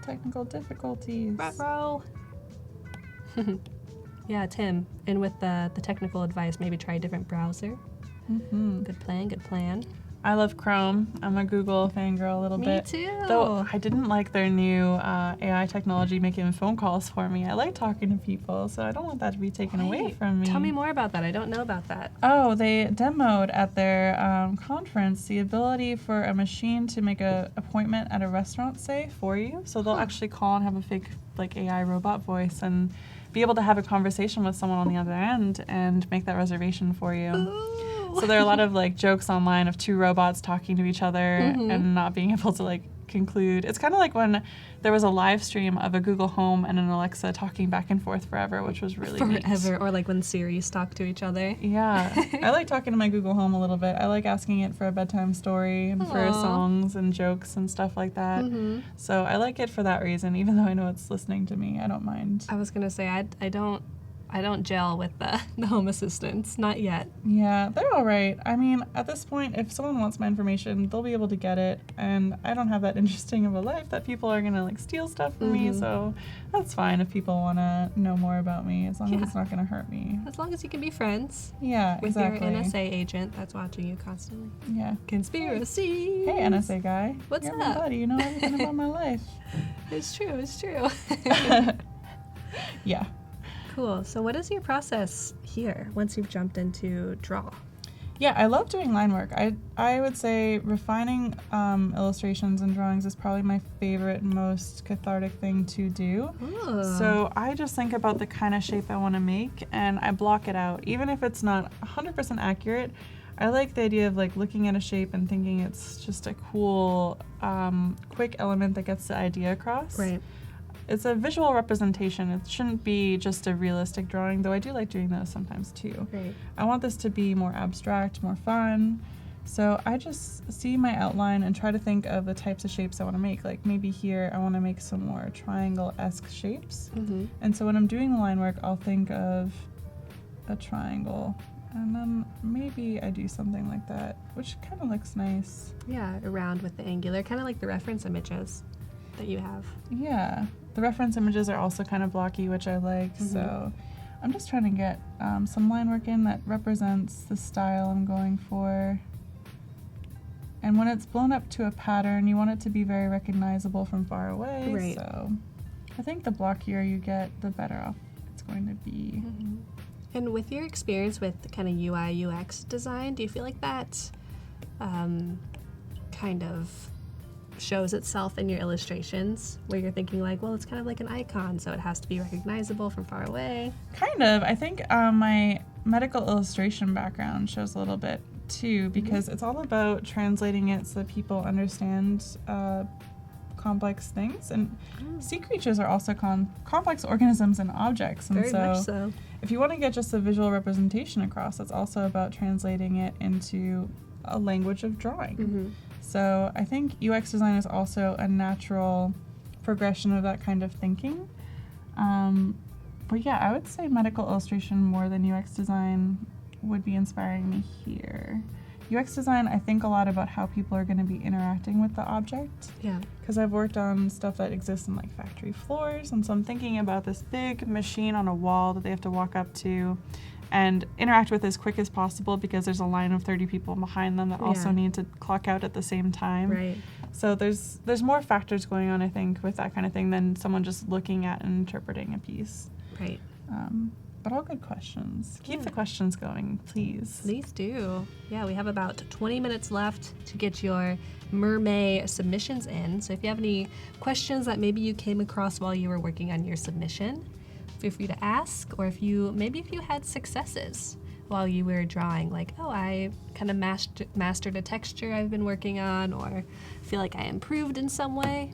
Technical difficulties. Ruh-roh. Yeah, Tim. And with the technical advice, maybe try a different browser. Good plan, good plan. I love Chrome. I'm a Google fangirl a little bit. Me too. Though I didn't like their new AI technology making phone calls for me. I like talking to people, so I don't want that to be taken away from me. Tell me more about that. I don't know about that. Oh, they demoed at their conference the ability for a machine to make an appointment at a restaurant, say, for you. So they'll actually call and have a fake like AI robot voice and be able to have a conversation with someone on the other end and make that reservation for you. Ooh. So there are a lot of like jokes online of two robots talking to each other and not being able to like conclude. It's kind of like when there was a live stream of a Google Home and an Alexa talking back and forth forever, which was really neat. Forever, or like when Siris talk to each other. Yeah. I like talking to my Google Home a little bit. I like asking it for a bedtime story and for songs and jokes and stuff like that. So I like it for that reason, even though I know it's listening to me. I don't mind. I was going to say, I don't gel with the Home Assistants, not yet. Yeah, they're all right. I mean, at this point, if someone wants my information, they'll be able to get it, and I don't have that interesting of a life that people are gonna like steal stuff from me, so that's fine if people want to know more about me, as long as it's not gonna hurt me. As long as you can be friends. Yeah, with exactly. your NSA agent that's watching you constantly. Yeah. Conspiracy. Hey, NSA guy. What's You're up? my buddy. You know everything about my life. It's true, it's true. Yeah. Cool. So what is your process here once you've jumped into Draw? Yeah, I love doing line work. I would say refining illustrations and drawings is probably my favorite, most cathartic thing to do. Ooh. So I just think about the kind of shape I want to make and I block it out. Even if it's not 100% accurate, I like the idea of like looking at a shape and thinking it's just a cool, quick element that gets the idea across. Right. It's a visual representation. It shouldn't be just a realistic drawing, though I do like doing those sometimes too. Right. I want this to be more abstract, more fun. So I just see my outline and try to think of the types of shapes I want to make. Like maybe here I want to make some more triangle-esque shapes. And so when I'm doing the line work, I'll think of a triangle. And then maybe I do something like that, which kind of looks nice. Yeah, around with the angular, kind of like the reference images that you have. Yeah. The reference images are also kind of blocky, which I like, so I'm just trying to get some line work in that represents the style I'm going for. And when it's blown up to a pattern, you want it to be very recognizable from far away, Right. so I think the blockier you get, the better off it's going to be. And with your experience with kind of UI, UX design, do you feel like that kind of shows itself in your illustrations, where you're thinking like, well, it's kind of like an icon, so it has to be recognizable from far away? Kind of. I think my medical illustration background shows a little bit too, because it's all about translating it so that people understand complex things. And sea creatures are also complex organisms and objects. And Very much so. If you want to get just a visual representation across, it's also about translating it into a language of drawing. So I think UX design is also a natural progression of that kind of thinking. But yeah, I would say medical illustration more than UX design would be inspiring me here. UX design, I think a lot about how people are going to be interacting with the object. Yeah. Because I've worked on stuff that exists in like factory floors, and so I'm thinking about this big machine on a wall that they have to walk up to and interact with as quick as possible, because there's a line of 30 people behind them that also need to clock out at the same time. Right. So there's more factors going on, I think, with that kind of thing than someone just looking at and interpreting a piece. Right. But all good questions. Keep the questions going, please. Please do. Yeah, we have about 20 minutes left to get your Mermaid submissions in. So if you have any questions that maybe you came across while you were working on your submission, feel free to ask. Or if you had successes while you were drawing, like, oh, I kind of mastered a texture I've been working on, or feel like I improved in some way,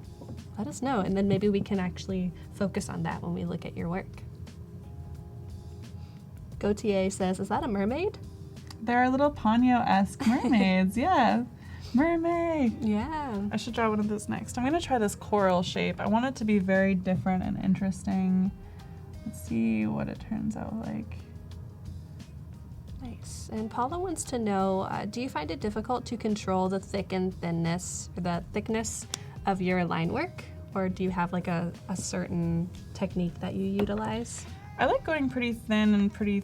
let us know. And then maybe we can actually focus on that when we look at your work. Gautier says, is that a mermaid? They're little Ponyo-esque mermaids, yeah. Mermaid! Yeah. I should draw one of those next. I'm going to try this coral shape. I want it to be very different and interesting. Let's see what it turns out like. Nice. And Paula wants to know, do you find it difficult to control the thickness of your line work? Or do you have like a certain technique that you utilize? I like going pretty thin and pretty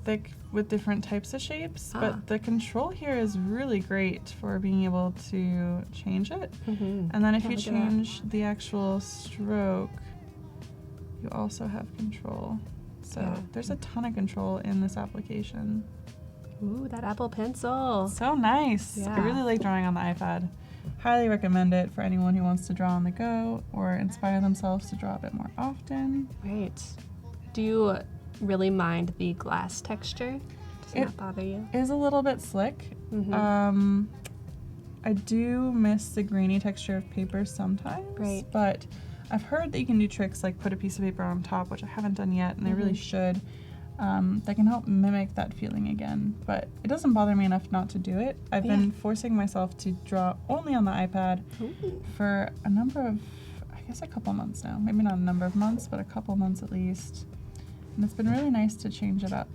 thick with different types of shapes, Ah. but the control here is really great for being able to change it. Mm-hmm. And then if Yeah, you look at that. change the actual stroke, you also have control. So Yeah. there's a ton of control in this application. Ooh, that Apple Pencil. So nice. I Yeah. really like drawing on the iPad. Highly recommend it for anyone who wants to draw on the go or inspire themselves to draw a bit more often. Right. Do you really mind the glass texture? Does it It- not bother you? Is a little bit slick. Mm-hmm. I do miss the grainy texture of paper sometimes, Right. but I've heard that you can do tricks like put a piece of paper on top, which I haven't done yet, and I really should. That can help mimic that feeling again, but it doesn't bother me enough not to do it. I've Yeah. been forcing myself to draw only on the iPad Ooh. for a number of, I guess a couple months now. Maybe not a number of months, but a couple months at least. And it's been really nice to change it up.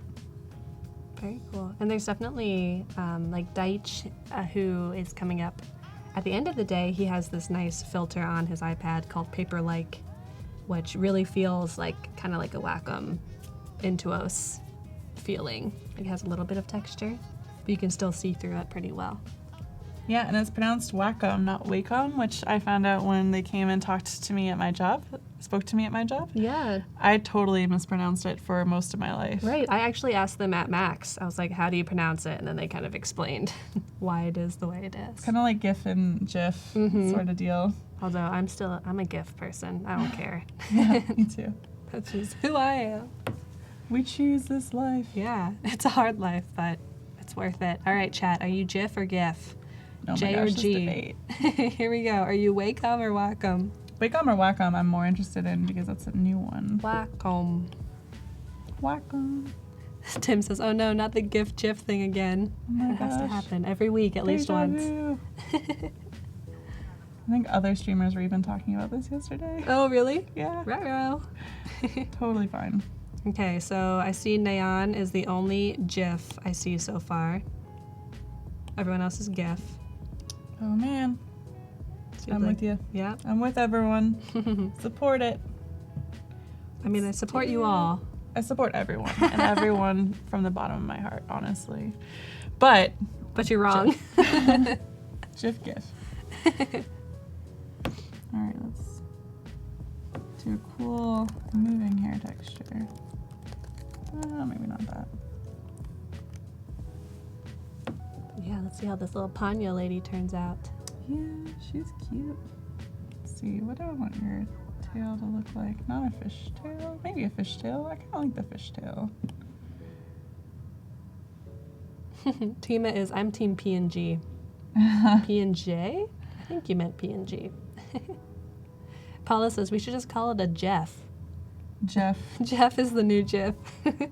Very cool. And there's definitely like Deitch, who is coming up at the end of the day. He has this nice filter on his iPad called Paper-like, which really feels like kind of like a Wacom Intuos feeling. It has a little bit of texture, but you can still see through it pretty well. Yeah, and it's pronounced Wacom, not Wacom, which I found out when they came and talked to me at my job, spoke to me at my job. Yeah, I totally mispronounced it for most of my life. right. I actually asked them at Max. I was like, how do you pronounce it? And then they kind of explained why it is the way it is. Kind of like GIF and GIF sort of deal. Although I'm a GIF person. I don't care. Yeah, me too. That's just who I am. We choose this life. Yeah, it's a hard life, but it's worth it. All right, chat. Are you GIF or GIF? Oh J my or gosh, this G? debate. Here we go. Are you Wacom or Wacom? Wacom or Wacom I'm more interested in because that's a new one. Wacom. Wacom. Tim says, oh no, not the GIF GIF thing again. Oh my It has to gosh. happen every week at least Deja once. vu. I think other streamers were even talking about this yesterday. Oh, really? Yeah, Ruh-roh. totally fine. Okay, so I see Neon is the only GIF I see so far. Everyone else is GIF. Oh man, Seems I'm like- with you. Yeah. I'm with everyone. Support it. I mean, I support you all. I support everyone and everyone from the bottom of my heart, honestly. But But you're wrong. GIF GIF. All right, let's do a cool moving hair texture. Maybe not that. Yeah, let's see how this little Panya lady turns out. Yeah, she's cute. Let's see, what do I want your tail to look like? Not a fish tail, maybe a fish tail. I kind of like the fish tail. Tima is, I'm team PNG. PNJ? I think you meant PNG. Paula says we should just call it a Jeff. Jeff. Jeff is the new Jeff.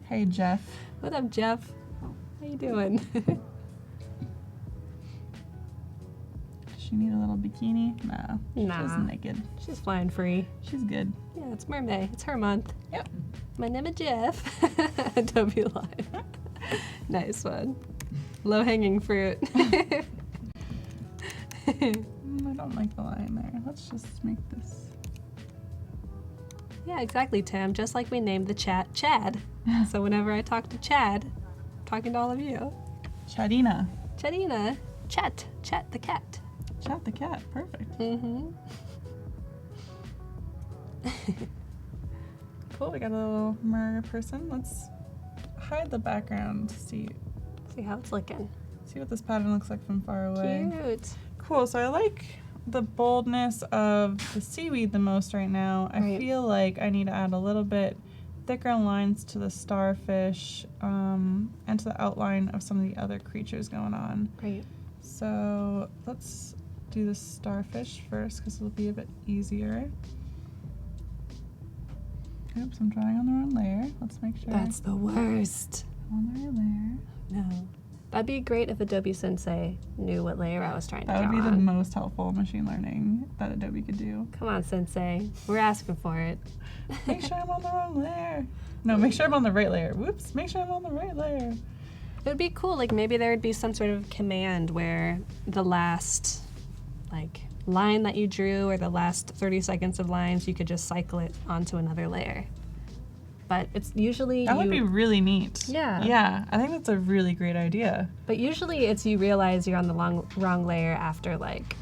Hey, Jeff. What up, Jeff? How you doing? Does she need a little bikini? No. Nah. She's naked. She's flying free. She's good. Yeah, it's Mermaid. It's her month. Yep. My name is Jeff. Adobe Live. Nice one. Low hanging fruit. I don't like the line there. Let's just make this. Yeah, exactly, Tim. Just like we named the chat Chad. So whenever I talk to Chad, I'm talking to all of you. Chadina. Chadina. Chat the cat. Chat the cat. Perfect. Mm-hmm. Cool. We got a little mer person. Let's hide the background to see See how it's looking. what this pattern looks like from far away. Cute. Cool. So I like the boldness of the seaweed the most right now. I Right. feel like I need to add a little bit thicker lines to the starfish and to the outline of some of the other creatures going on. Great. So let's do the starfish first because it'll be a bit easier. Oops, I'm drawing on the wrong layer. Let's make sure That's the worst. I'm on the right layer. No. That'd be great if Adobe Sensei knew what layer I was trying to That would draw be the on. most helpful machine learning that Adobe could do. Come on, Sensei. We're asking for it. Make sure I'm on the wrong layer. No, make sure I'm on the right layer. Whoops, make sure I'm on the right layer. It would be cool. Like maybe there would be some sort of command where the last line that you drew or the last 30 seconds of lines, you could just cycle it onto another layer. but it's usually That would be really neat. Yeah. Yeah, I think that's a really great idea. But usually it's you realize you're on the wrong layer after like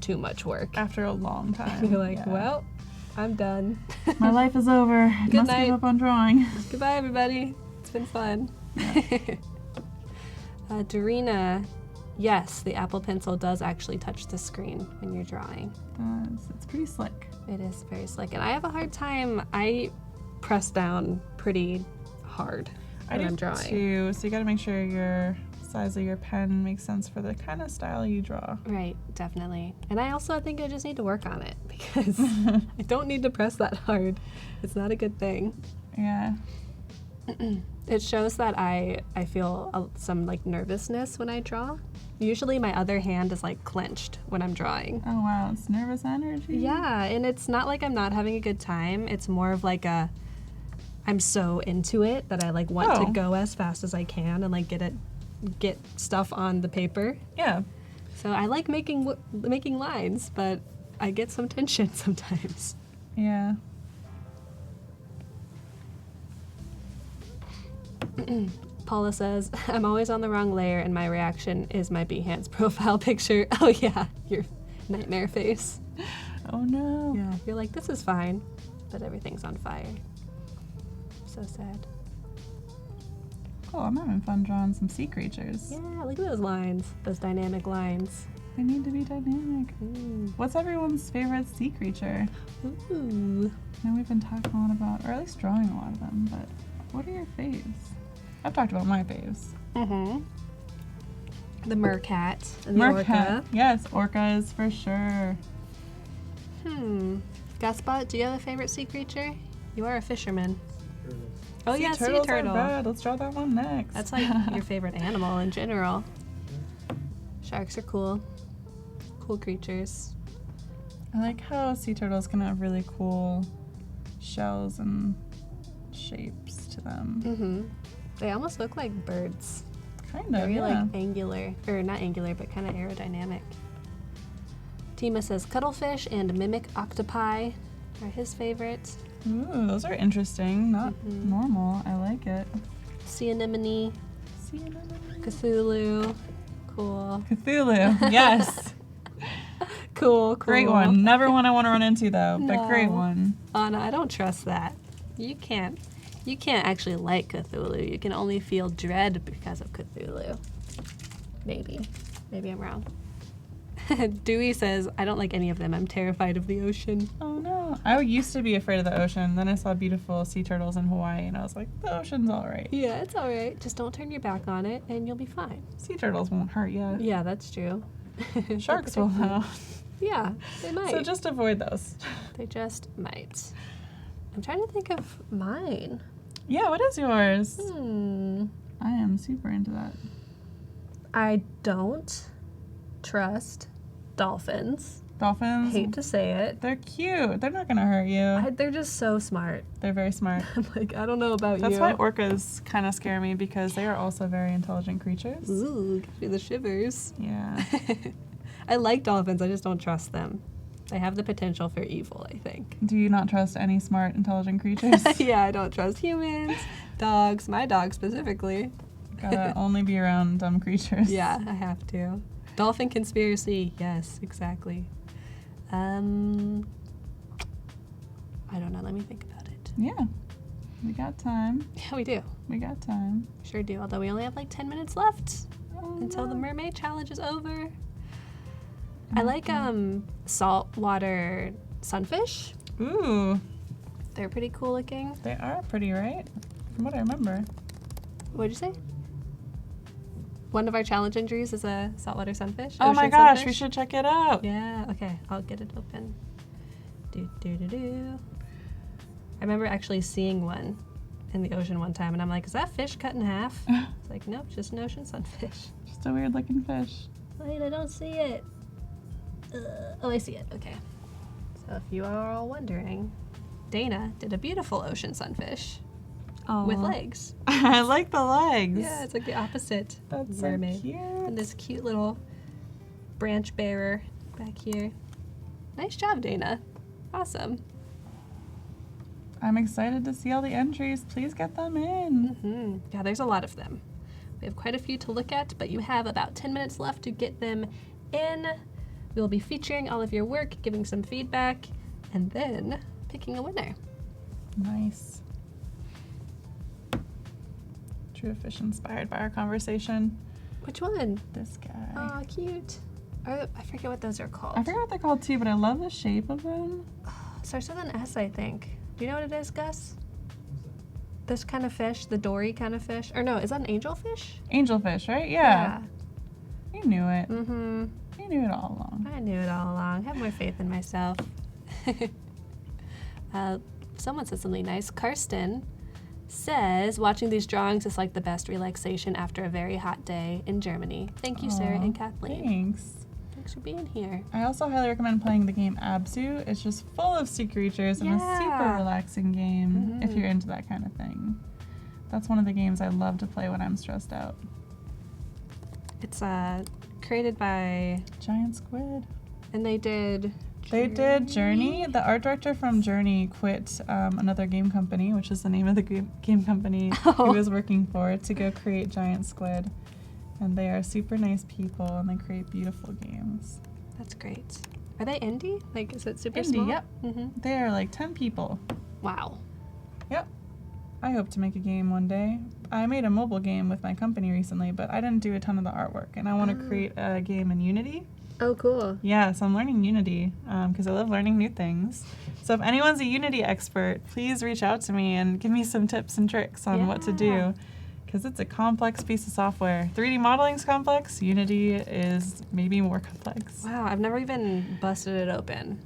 too much work. After a long time. You're like, yeah. well, I'm done. My life is over. I Good must night. give up on drawing. Goodbye, everybody. It's been fun. Yeah. Dorina, yes, the Apple Pencil does actually touch the screen when you're drawing. It's pretty slick. It is very slick, and I have a hard time. I press down pretty hard when I'm drawing. Too, so you gotta make sure your size of your pen makes sense for the kind of style you draw. Right, definitely. And I also think I just need to work on it because I don't need to press that hard. It's not a good thing. Yeah. It shows that I feel some like nervousness when I draw. Usually my other hand is like clenched when I'm drawing. Oh wow, it's nervous energy. Yeah, and it's not like I'm not having a good time. It's more of like I'm so into it that I like want to go as fast as I can and like get stuff on the paper. Yeah. So I like making lines, but I get some tension sometimes. Yeah. Paula says, I'm always on the wrong layer and my reaction is my Behance profile picture. Oh yeah, your nightmare face. Oh no. Yeah. You're like, this is fine, but everything's on fire. So sad. Oh, I'm having fun drawing some sea creatures. Yeah, look at those lines, those dynamic lines. They need to be dynamic. Ooh. What's everyone's favorite sea creature? Ooh. I know we've been talking a lot about, or at least drawing a lot of them, but what are your faves? I've talked about my faves. Mm-hmm. The mercat and the orca. Yes, orcas for sure. Gaspot, do you have a favorite sea creature? You are a fisherman. Oh yeah, sea turtles turtle. are bad. Let's draw that one next. That's like your favorite animal in general. Sharks are cool. Cool creatures. I like how sea turtles can have really cool shells and shapes to them. Mm-hmm. They almost look like birds. Kind of, Very yeah. like angular, or not angular, but kind of aerodynamic. Tima says cuttlefish and mimic octopi are his favorites. Ooh, those are interesting. Not normal. I like it. Sea anemone, Sea anemone. Cthulhu. Cool. Cthulhu, yes. Cool. Great one. Never one I want to run into though, but great No. one. Anna, I don't trust that. You can't actually like Cthulhu. You can only feel dread because of Cthulhu. Maybe I'm wrong. Dewey says, I don't like any of them. I'm terrified of the ocean. Oh no. I used to be afraid of the ocean. Then I saw beautiful sea turtles in Hawaii and I was like, the ocean's all right. Yeah, it's all right. Just don't turn your back on it and you'll be fine. Sea turtles won't hurt you. Yeah, that's true. Sharks will though. Yeah, they might. So just avoid those. They just might. I'm trying to think of mine. Yeah, what is yours? I am super into that. I don't trust dolphins. Dolphins. Hate to say it. They're cute. They're not gonna hurt you. They're just so smart. They're very smart. I'm like, I don't know about That's you. why orcas kind of scare me because they are also very intelligent creatures. Ooh, gives me the shivers. Yeah. I like dolphins, I just don't trust them. They have the potential for evil, I think. Do you not trust any smart, intelligent creatures? Yeah, I don't trust humans, dogs, my dog specifically. Gotta only be around dumb creatures. Yeah, I have to. Dolphin conspiracy, yes, exactly. I don't know, let me think about it. Yeah. We got time. Yeah, we do. We got time. Sure do, although we only have like 10 minutes left Oh, until the no. mermaid challenge is over. I like saltwater sunfish. Ooh, They're pretty cool looking. they are pretty, right? From what I remember. What'd you say? One of our challenge injuries is a saltwater sunfish. Oh my ocean gosh, sunfish. we should check it out. Yeah, okay, I'll get it open. Do. I remember actually seeing one in the ocean one time, and I'm like, is that fish cut in half? It's like, nope, just an ocean sunfish. Just a weird looking fish. Wait, I don't see it. Oh, I see it. Okay. So if you are all wondering, Dana did a beautiful ocean sunfish with legs. I like the legs. Yeah, it's like the opposite That's mermaid. so cute. And this cute little branch bearer back here. Nice job, Dana. Awesome. I'm excited to see all the entries. Please get them in. Yeah, there's a lot of them. We have quite a few to look at, but you have about 10 minutes left to get them in. We'll be featuring all of your work, giving some feedback, and then picking a winner. Nice. True Fish inspired by our conversation. Which one? This guy. Oh, cute. I forget what those are called. I forget what they're called too, but I love the shape of them. Starts with an S, I think. Do you know what it is, Gus? This kind of fish, the dory kind of fish. Or no, is that an angelfish? Angelfish, right? Yeah. You knew it. Mm-hmm. You knew it all along. I knew it all along. Have more faith in myself. Someone said something nice. Karsten says, watching these drawings is like the best relaxation after a very hot day in Germany. Thank you, Sarah and Kathleen. Thanks. Thanks for being here. I also highly recommend playing the game Abzu. It's just full of sea creatures and a super relaxing game if you're into that kind of thing. That's one of the games I love to play when I'm stressed out. It's created by Giant Squid. And they did Journey. The art director from Journey quit another game company, which is the name of the game company he was working for, to go create Giant Squid. And they are super nice people, and they create beautiful games. That's great. Are they indie? Like, is it super Indie, small? yep. They are like 10 people. Wow. Yep. I hope to make a game one day. I made a mobile game with my company recently, but I didn't do a ton of the artwork, and I want to create a game in Unity. Oh, cool. Yeah, so I'm learning Unity because I love learning new things. So if anyone's a Unity expert, please reach out to me and give me some tips and tricks on what to do, because it's a complex piece of software. 3D modeling's complex. Unity is maybe more complex. Wow, I've never even busted it open.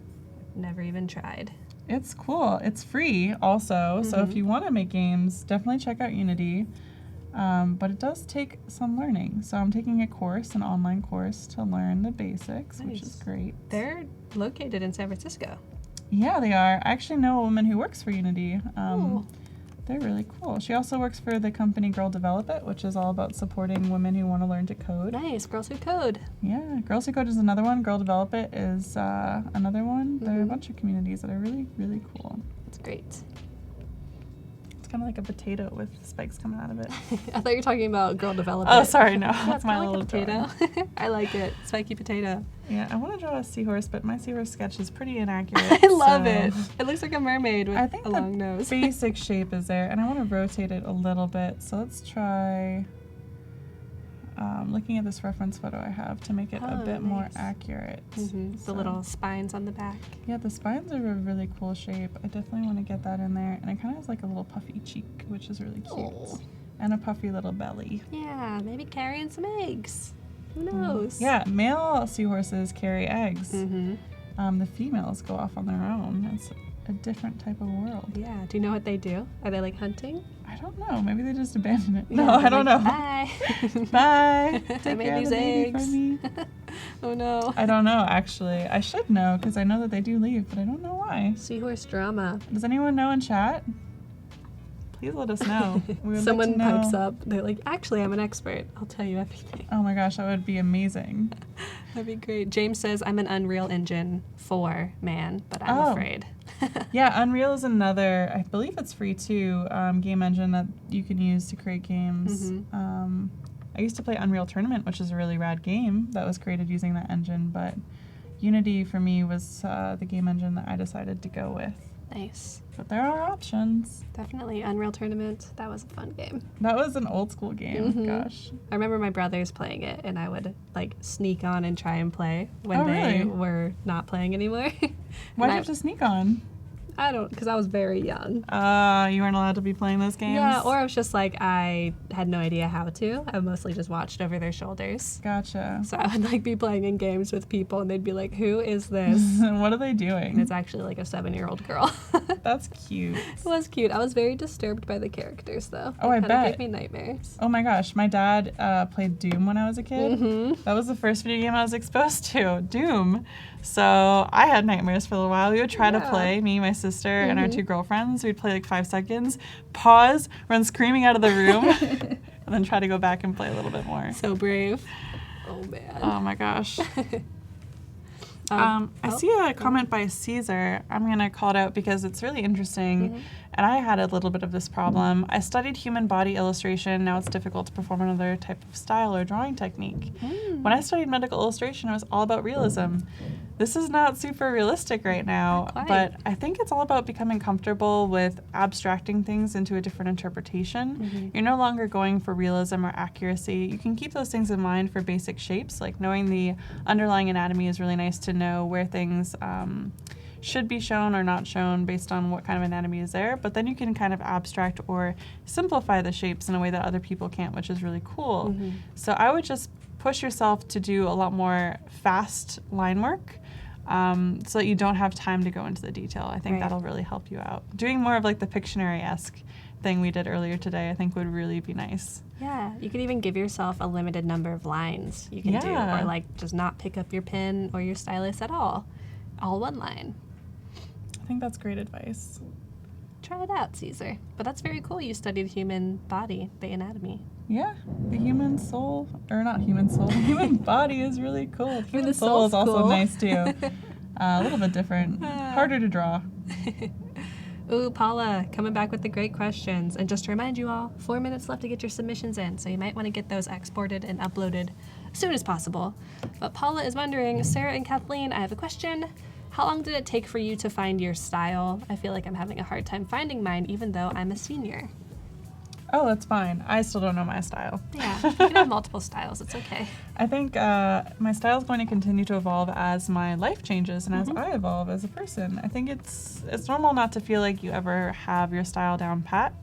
Never even tried. It's cool. It's free also, so if you want to make games, definitely check out Unity. But it does take some learning. So I'm taking a course, an online course, to learn the basics, which is great. They're located in San Francisco. Yeah, they are. I actually know a woman who works for Unity. They're really cool. She also works for the company Girl Develop It, which is all about supporting women who want to learn to code. Nice. Girls Who Code. Yeah, Girls Who Code is another one. Girl Develop It is another one. There are a bunch of communities that are really, really cool. That's great. It's kind of like a potato with spikes coming out of it. I thought you were talking about Girl Develop It. Oh, sorry, no. Yeah, That's my like little a potato. I like it. Spiky potato. Yeah, I want to draw a seahorse, but my seahorse sketch is pretty inaccurate. I love it. It looks like a mermaid with a long nose. The basic shape is there, and I want to rotate it a little bit. So let's try looking at this reference photo I have to make it a bit more accurate. The little spines on the back. Yeah, the spines are a really cool shape. I definitely want to get that in there. And it kind of has like a little puffy cheek, which is really cute. Oh. And a puffy little belly. Yeah, maybe carrying some eggs. Who knows? Yeah, male seahorses carry eggs. The females go off on their own. It's a different type of world. Yeah. Do you know what they do? Are they like hunting? I don't know. Maybe they just abandon it. Yeah, No, I don't know. Bye. Bye. I Take made care of these the baby eggs. for me. Oh no. I don't know, actually. I should know because I know that they do leave, but I don't know why. Seahorse drama. Does anyone know in chat? Please let us know. We would Someone like to know. pipes up. They're like, actually, I'm an expert. I'll tell you everything. Oh my gosh, that would be amazing. That'd be great. James says, I'm an Unreal Engine 4 man, but I'm afraid. Yeah, Unreal is another, I believe it's free too, game engine that you can use to create games. I used to play Unreal Tournament, which is a really rad game that was created using that engine, but Unity for me was the game engine that I decided to go with. Nice. But there are options. Definitely. Unreal Tournament. That was a fun game. That was an old school game. Gosh. I remember my brothers playing it, and I would like sneak on and try and play when really? were not playing anymore. Why'd you have to sneak on? I don't, because I was very young. You weren't allowed to be playing those games? Yeah, or I was just like, I had no idea how to. I mostly just watched over their shoulders. Gotcha. So I would like be playing in games with people, and they'd be like, who is this? What are they doing? And it's actually like a 7-year-old girl. That's cute. It was cute. I was very disturbed by the characters, though. Oh, I It bet. gave me nightmares. Oh my gosh, my dad played Doom when I was a kid. That was the first video game I was exposed to, Doom. So I had nightmares for a little while. We would try to play, me, my sister, and our two girlfriends. We'd play like 5 seconds, pause, run screaming out of the room, and then try to go back and play a little bit more. So brave. Oh, man. Oh my gosh. I see a comment by Caesar. I'm going to call it out because it's really interesting. And I had a little bit of this problem. I studied human body illustration. Now it's difficult to perform another type of style or drawing technique. When I studied medical illustration, it was all about realism. This is not super realistic right now, but I think it's all about becoming comfortable with abstracting things into a different interpretation. You're no longer going for realism or accuracy. You can keep those things in mind for basic shapes, like knowing the underlying anatomy is really nice to know where things should be shown or not shown based on what kind of anatomy is there, but then you can kind of abstract or simplify the shapes in a way that other people can't, which is really cool. So I would just push yourself to do a lot more fast line work so that you don't have time to go into the detail. I think that'll really help you out. Doing more of like the Pictionary-esque thing we did earlier today, I think would really be nice. Yeah, you could even give yourself a limited number of lines you can do, or like just not pick up your pen or your stylus at all one line. I think that's great advice. Try it out, Caesar. But that's very cool. You studied human body, the anatomy. Yeah, the human soul, or not human soul, the human body is really cool. The human soul is also nice too. A little bit different, harder to draw. Ooh, Paula, coming back with the great questions. And just to remind you all, 4 minutes left to get your submissions in, so you might want to get those exported and uploaded as soon as possible. But Paula is wondering, Sarah and Kathleen, I have a question. How long did it take for you to find your style? I feel like I'm having a hard time finding mine, even though I'm a senior. Oh, that's fine. I still don't know my style. Yeah, you can have multiple styles. It's okay. I think my style is going to continue to evolve as my life changes and as I evolve as a person. I think it's normal not to feel like you ever have your style down pat.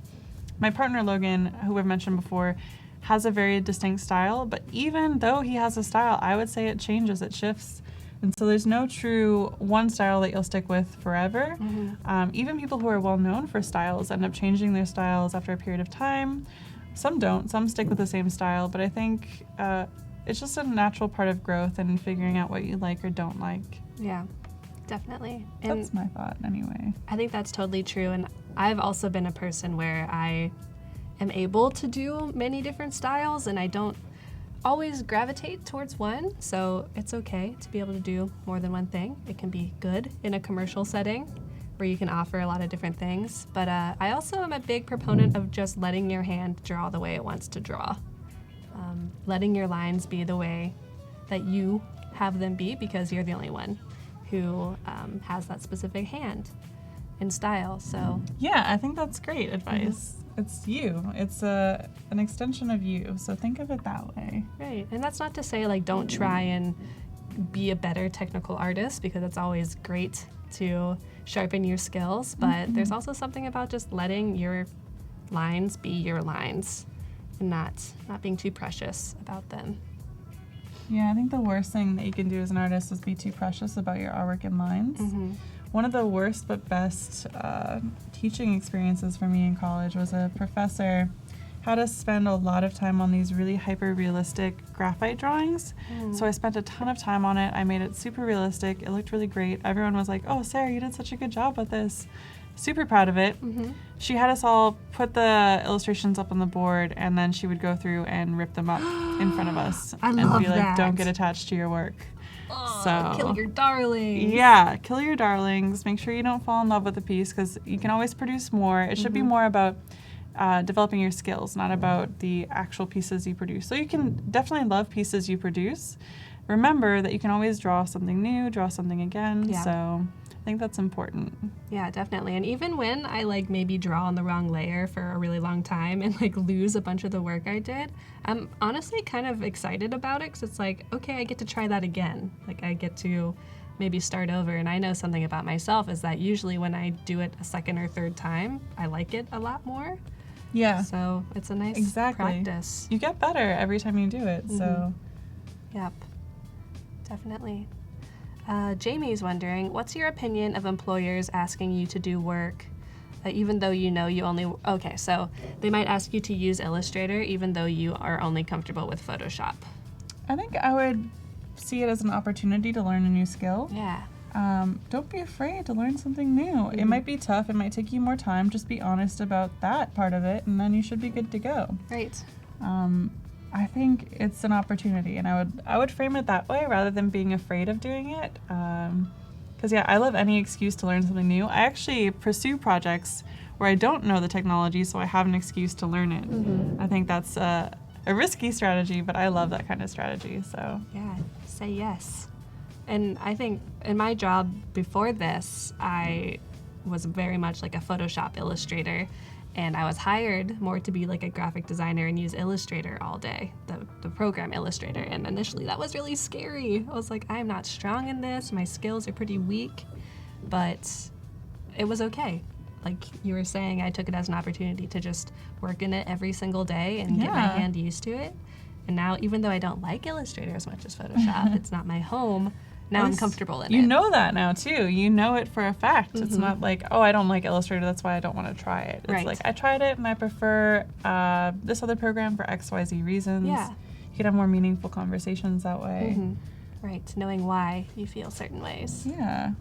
My partner Logan, who I've mentioned before, has a very distinct style, but even though he has a style, I would say it changes, it shifts. And so there's no true one style that you'll stick with forever. Even people who are well known for styles end up changing their styles after a period of time. Some don't, some stick with the same style, but I think it's just a natural part of growth and figuring out what you like or don't like. Yeah, definitely. That's my thought anyway. I think that's totally true. And I've also been a person where I am able to do many different styles and I don't always gravitate towards one, so it's okay to be able to do more than one thing. It can be good in a commercial setting where you can offer a lot of different things, but I also am a big proponent of just letting your hand draw the way it wants to draw. Letting your lines be the way that you have them be because you're the only one who has that specific hand and style. So yeah, I think that's great advice. It's you. It's an extension of you. So think of it that way. Right. And that's not to say like don't try and be a better technical artist because it's always great to sharpen your skills, but there's also something about just letting your lines be your lines and not being too precious about them. Yeah, I think the worst thing that you can do as an artist is be too precious about your artwork and lines. One of the worst but best teaching experiences for me in college was a professor had us spend a lot of time on these really hyper-realistic graphite drawings. So I spent a ton of time on it. I made it super realistic. It looked really great. Everyone was like, oh, Sarah, you did such a good job with this. Super proud of it. She had us all put the illustrations up on the board and then she would go through and rip them up in front of us and be like, that. Don't get attached to your work. So kill your darlings. Yeah, kill your darlings. Make sure you don't fall in love with a piece because you can always produce more. It should be more about developing your skills, not about the actual pieces you produce. So you can definitely love pieces you produce. Remember that you can always draw something new, draw something again. Yeah. So I think that's important. Yeah, definitely. And even when I like maybe draw on the wrong layer for a really long time and like lose a bunch of the work I did, I'm honestly kind of excited about it because it's like, okay, I get to try that again. Like I get to maybe start over. And I know something about myself is that usually when I do it a second or third time, I like it a lot more. Yeah. So it's a nice practice. You get better every time you do it. So. Yep. Definitely. Jamie's wondering, what's your opinion of employers asking you to do work even though you know you only... Okay, so they might ask you to use Illustrator even though you are only comfortable with Photoshop. I think I would see it as an opportunity to learn a new skill. Yeah. Don't be afraid to learn something new. It might be tough. It might take you more time. Just be honest about that part of it, and then you should be good to go. Right. I think it's an opportunity, and I would frame it that way rather than being afraid of doing it. Because I love any excuse to learn something new. I actually pursue projects where I don't know the technology, so I have an excuse to learn it. I think that's a risky strategy, but I love that kind of strategy. So Yeah, say yes. And I think in my job before this, I was very much like a Photoshop illustrator, and I was hired more to be like a graphic designer and use Illustrator all day, the program Illustrator. And initially that was really scary. I was like, I'm not strong in this, my skills are pretty weak, but it was okay. Like you were saying, I took it as an opportunity to just work in it every single day and get my hand used to it. And now, even though I don't like Illustrator as much as Photoshop, it's not my home, now I'm comfortable in it. You know that now, too. You know it for a fact. It's not like, oh, I don't like Illustrator, that's why I don't want to try it. It's like, I tried it and I prefer this other program for XYZ reasons. Yeah. You could have more meaningful conversations that way. Right, knowing why you feel certain ways. Yeah.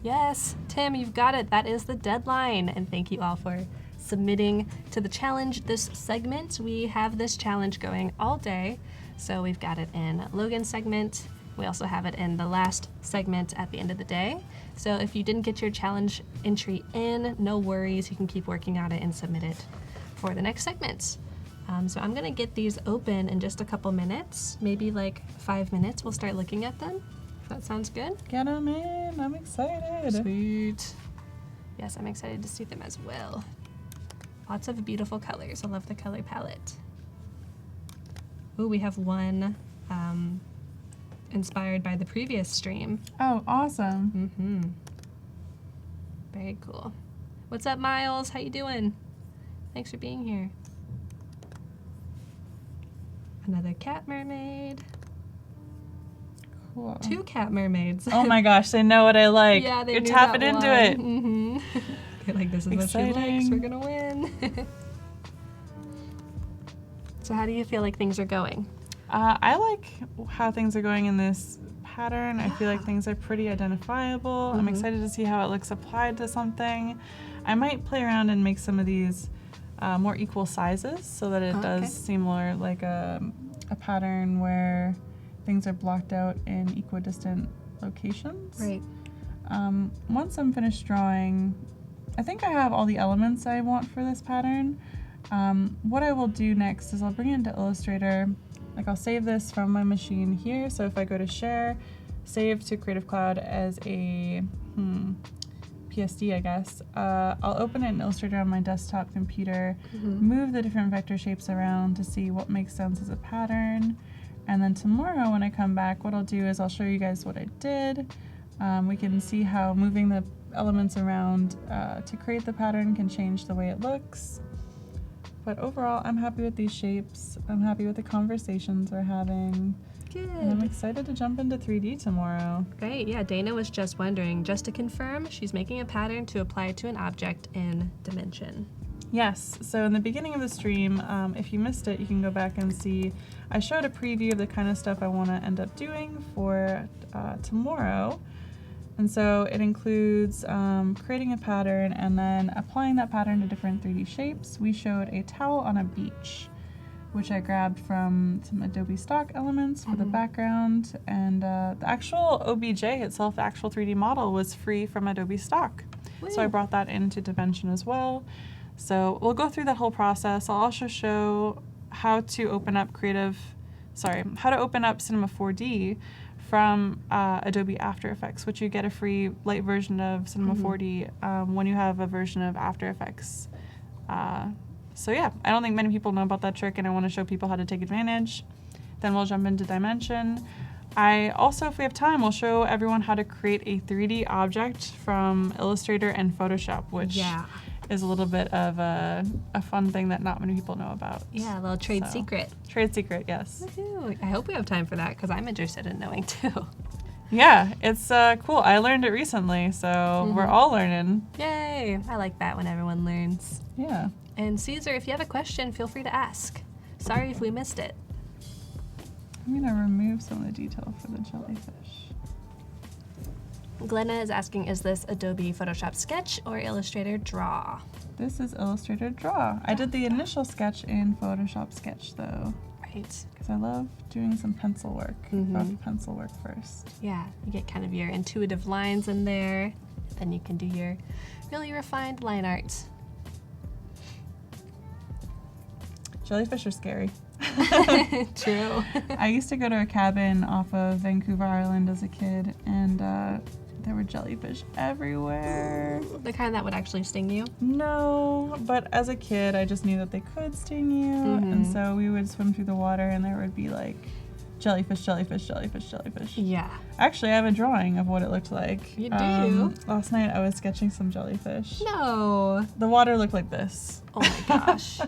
Yes, Tim, you've got it. That is the deadline. And thank you all for submitting to the challenge this segment. We have this challenge going all day. So we've got it in Logan's segment. We also have it in the last segment at the end of the day. So if you didn't get your challenge entry in, no worries. You can keep working on it and submit it for the next segment. So I'm going to get these open in just a couple minutes, maybe like 5 minutes. We'll start looking at them. If that sounds good. Get them in. I'm excited. Sweet. Yes, I'm excited to see them as well. Lots of beautiful colors. I love the color palette. Ooh, we have one inspired by the previous stream. Oh, awesome. Very cool. What's up, Miles? How you doing? Thanks for being here. Another cat mermaid. Cool. 2 cat mermaids. Oh my gosh, they know what I like. Yeah, they You're knew tapping that into one. it. They're like, this is what she likes. We're gonna win. So how do you feel like things are going? I like how things are going in this pattern. I feel like things are pretty identifiable. I'm excited to see how it looks applied to something. I might play around and make some of these more equal sizes so that it does seem more like a pattern where things are blocked out in equidistant locations. Right. Once I'm finished drawing, I think I have all the elements I want for this pattern. What I will do next is I'll bring it into Illustrator. Like I'll save this from my machine here. So if I go to share, save to Creative Cloud as a PSD, I guess. I'll open it in Illustrator on my desktop computer, move the different vector shapes around to see what makes sense as a pattern. And then tomorrow when I come back, what I'll do is I'll show you guys what I did. We can see how moving the elements around to create the pattern can change the way it looks. But overall, I'm happy with these shapes. I'm happy with the conversations we're having. Good. And I'm excited to jump into 3D tomorrow. Great. Yeah, Dana was just wondering, just to confirm, she's making a pattern to apply to an object in Dimension. Yes, so in the beginning of the stream, if you missed it, you can go back and see. I showed a preview of the kind of stuff I want to end up doing for tomorrow. And so it includes creating a pattern and then applying that pattern to different 3D shapes. We showed a towel on a beach, which I grabbed from some Adobe stock elements for the background. And the actual OBJ itself, the actual 3D model, was free from Adobe stock. Woo. So I brought that into Dimension as well. So we'll go through that whole process. I'll also show how to open up Cinema 4D from Adobe After Effects, which you get a free light version of Cinema 4D when you have a version of After Effects. So yeah, I don't think many people know about that trick, and I want to show people how to take advantage. Then we'll jump into Dimension. I also, if we have time, will show everyone how to create a 3D object from Illustrator and Photoshop, which is a little bit of a fun thing that not many people know about. Yeah, a little trade secret. Trade secret, yes. Woohoo. I hope we have time for that because I'm interested in knowing too. Yeah, it's cool. I learned it recently, so we're all learning. Yay! I like that when everyone learns. Yeah. And Caesar, if you have a question, feel free to ask. Sorry if we missed it. I'm gonna remove some of the detail for the jellyfish. Glenna is asking, is this Adobe Photoshop Sketch or Illustrator Draw? This is Illustrator Draw. I did the initial sketch in Photoshop Sketch though. Right. Right. Because I love doing some pencil work. Rough pencil work first. Yeah, you get kind of your intuitive lines in there. Then you can do your really refined line art. Jellyfish are scary. True. I used to go to a cabin off of Vancouver Island as a kid, and there were jellyfish everywhere. The kind that would actually sting you? No, but as a kid, I just knew that they could sting you, and so we would swim through the water, and there would be like jellyfish, jellyfish, jellyfish, jellyfish. Yeah. Actually, I have a drawing of what it looked like. You do? Last night, I was sketching some jellyfish. No. The water looked like this. Oh my gosh.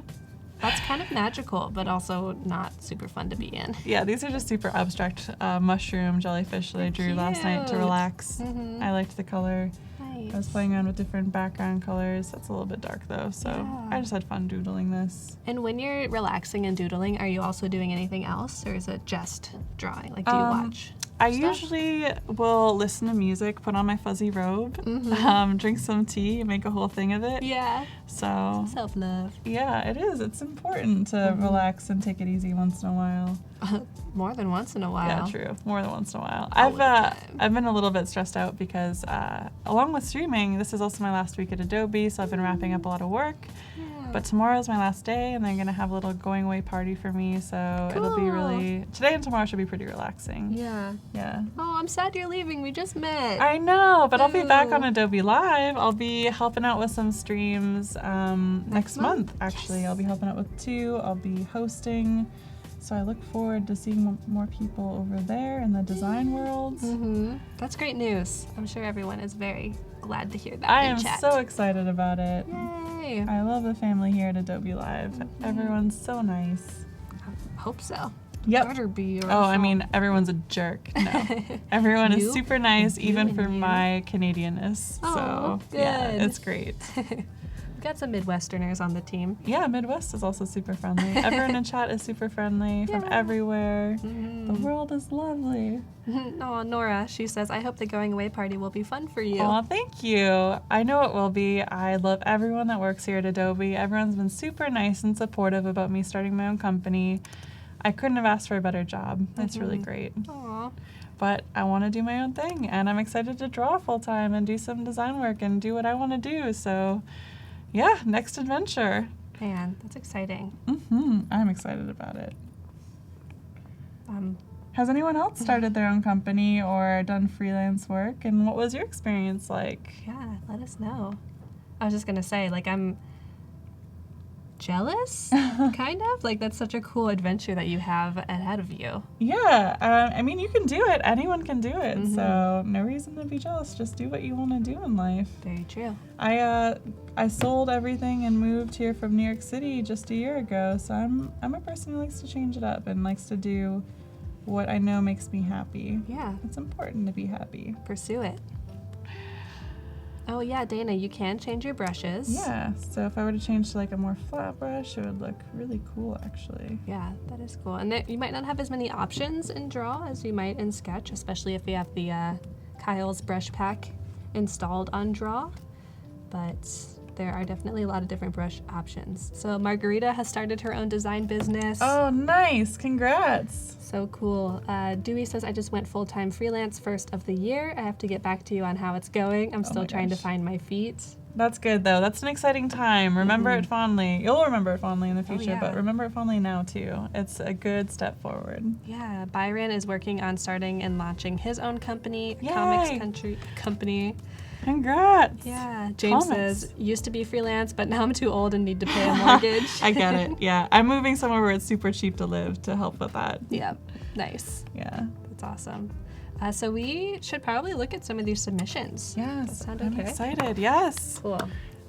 That's kind of magical, but also not super fun to be in. Yeah, these are just super abstract mushroom jellyfish that I drew last night to Cute. relax. I liked the color. Nice. I was playing around with different background colors. That's a little bit dark though, so Yeah. I just had fun doodling this. And when you're relaxing and doodling, are you also doing anything else, or is it just drawing? Like, do you watch? I stuff? usually will listen to music, put on my fuzzy robe, drink some tea, make a whole thing of it. Yeah. So Self-love. yeah, it is. It's important to relax and take it easy once in a while. More than once in a while. Yeah, true. More than once in a while. All the time. I've been a little bit stressed out because along with streaming, this is also my last week at Adobe, so I've been wrapping up a lot of work. Yeah. But tomorrow is my last day, and they're gonna have a little going away party for me, so it'll be Cool. really today and tomorrow should be pretty relaxing. Yeah. Yeah. Oh, I'm sad you're leaving. We just met. I know, but I'll be back Ooh. on Adobe Live. I'll be helping out with some streams next month, actually. Yes. I'll be helping out with 2. I'll be hosting. So I look forward to seeing more people over there in the design world. That's great news. I'm sure everyone is very glad to hear that. I in am chat. so excited about it. Yay. I love the family here at Adobe Live. Everyone's so nice. Hope so. Yep. Better be. Or Oh, I else mean, everyone's a jerk. No. Everyone is You? super nice, You even and for you? my Canadianness. Oh, So, yeah, good. it's great. We've got some Midwesterners on the team. Yeah, Midwest is also super friendly. Everyone in chat is super friendly from Yeah. everywhere. The world is lovely. Oh, Nora, she says, I hope the going away party will be fun for you. Aw, thank you. I know it will be. I love everyone that works here at Adobe. Everyone's been super nice and supportive about me starting my own company. I couldn't have asked for a better job. It's really great. Aw. But I want to do my own thing, and I'm excited to draw full time and do some design work and do what I want to do. So, yeah, next adventure. Man, that's exciting. I'm excited about it. Um, Has anyone else started their own company or done freelance work? And what was your experience like? yeah, let us know. I was just going to say, like, I'm jealous, kind of. Like, that's such a cool adventure that you have ahead of you. Yeah, I mean, you can do it. Anyone can do it. So no reason to be jealous. Just do what you want to do in life. Very true. I sold everything and moved here from New York City just a year ago. So I'm a person who likes to change it up and likes to do what I know makes me happy. Yeah, It's important to be happy. pursue it. Oh, yeah, Dana, you can change your brushes. Yeah, so if I were to change to like a more flat brush, it would look really cool actually. Yeah, that is cool. And you might not have as many options in Draw as you might in Sketch, especially if you have the Kyle's brush pack installed on Draw. But there are definitely a lot of different brush options. So Margarita has started her own design business. Oh, nice. Congrats. So cool. Dewey says, I just went full-time freelance first of the year. I have to get back to you on how it's going. I'm still my trying to gosh. find my feet. That's good though. That's an exciting time. Remember it fondly. You'll remember it fondly in the future, yeah. but remember it fondly now too. It's a good step forward. Yeah, Byron is working on starting and launching his own company, Yay. comics company. Congrats. Yeah, James Comics. says, used to be freelance, but now I'm too old and need to pay a mortgage. I get it. Yeah. I'm moving somewhere where it's super cheap to live to help with that. Yeah, nice. Yeah. That's awesome. So we should probably look at some of these submissions. Yes. That sound I'm okay? excited. Yes. Cool.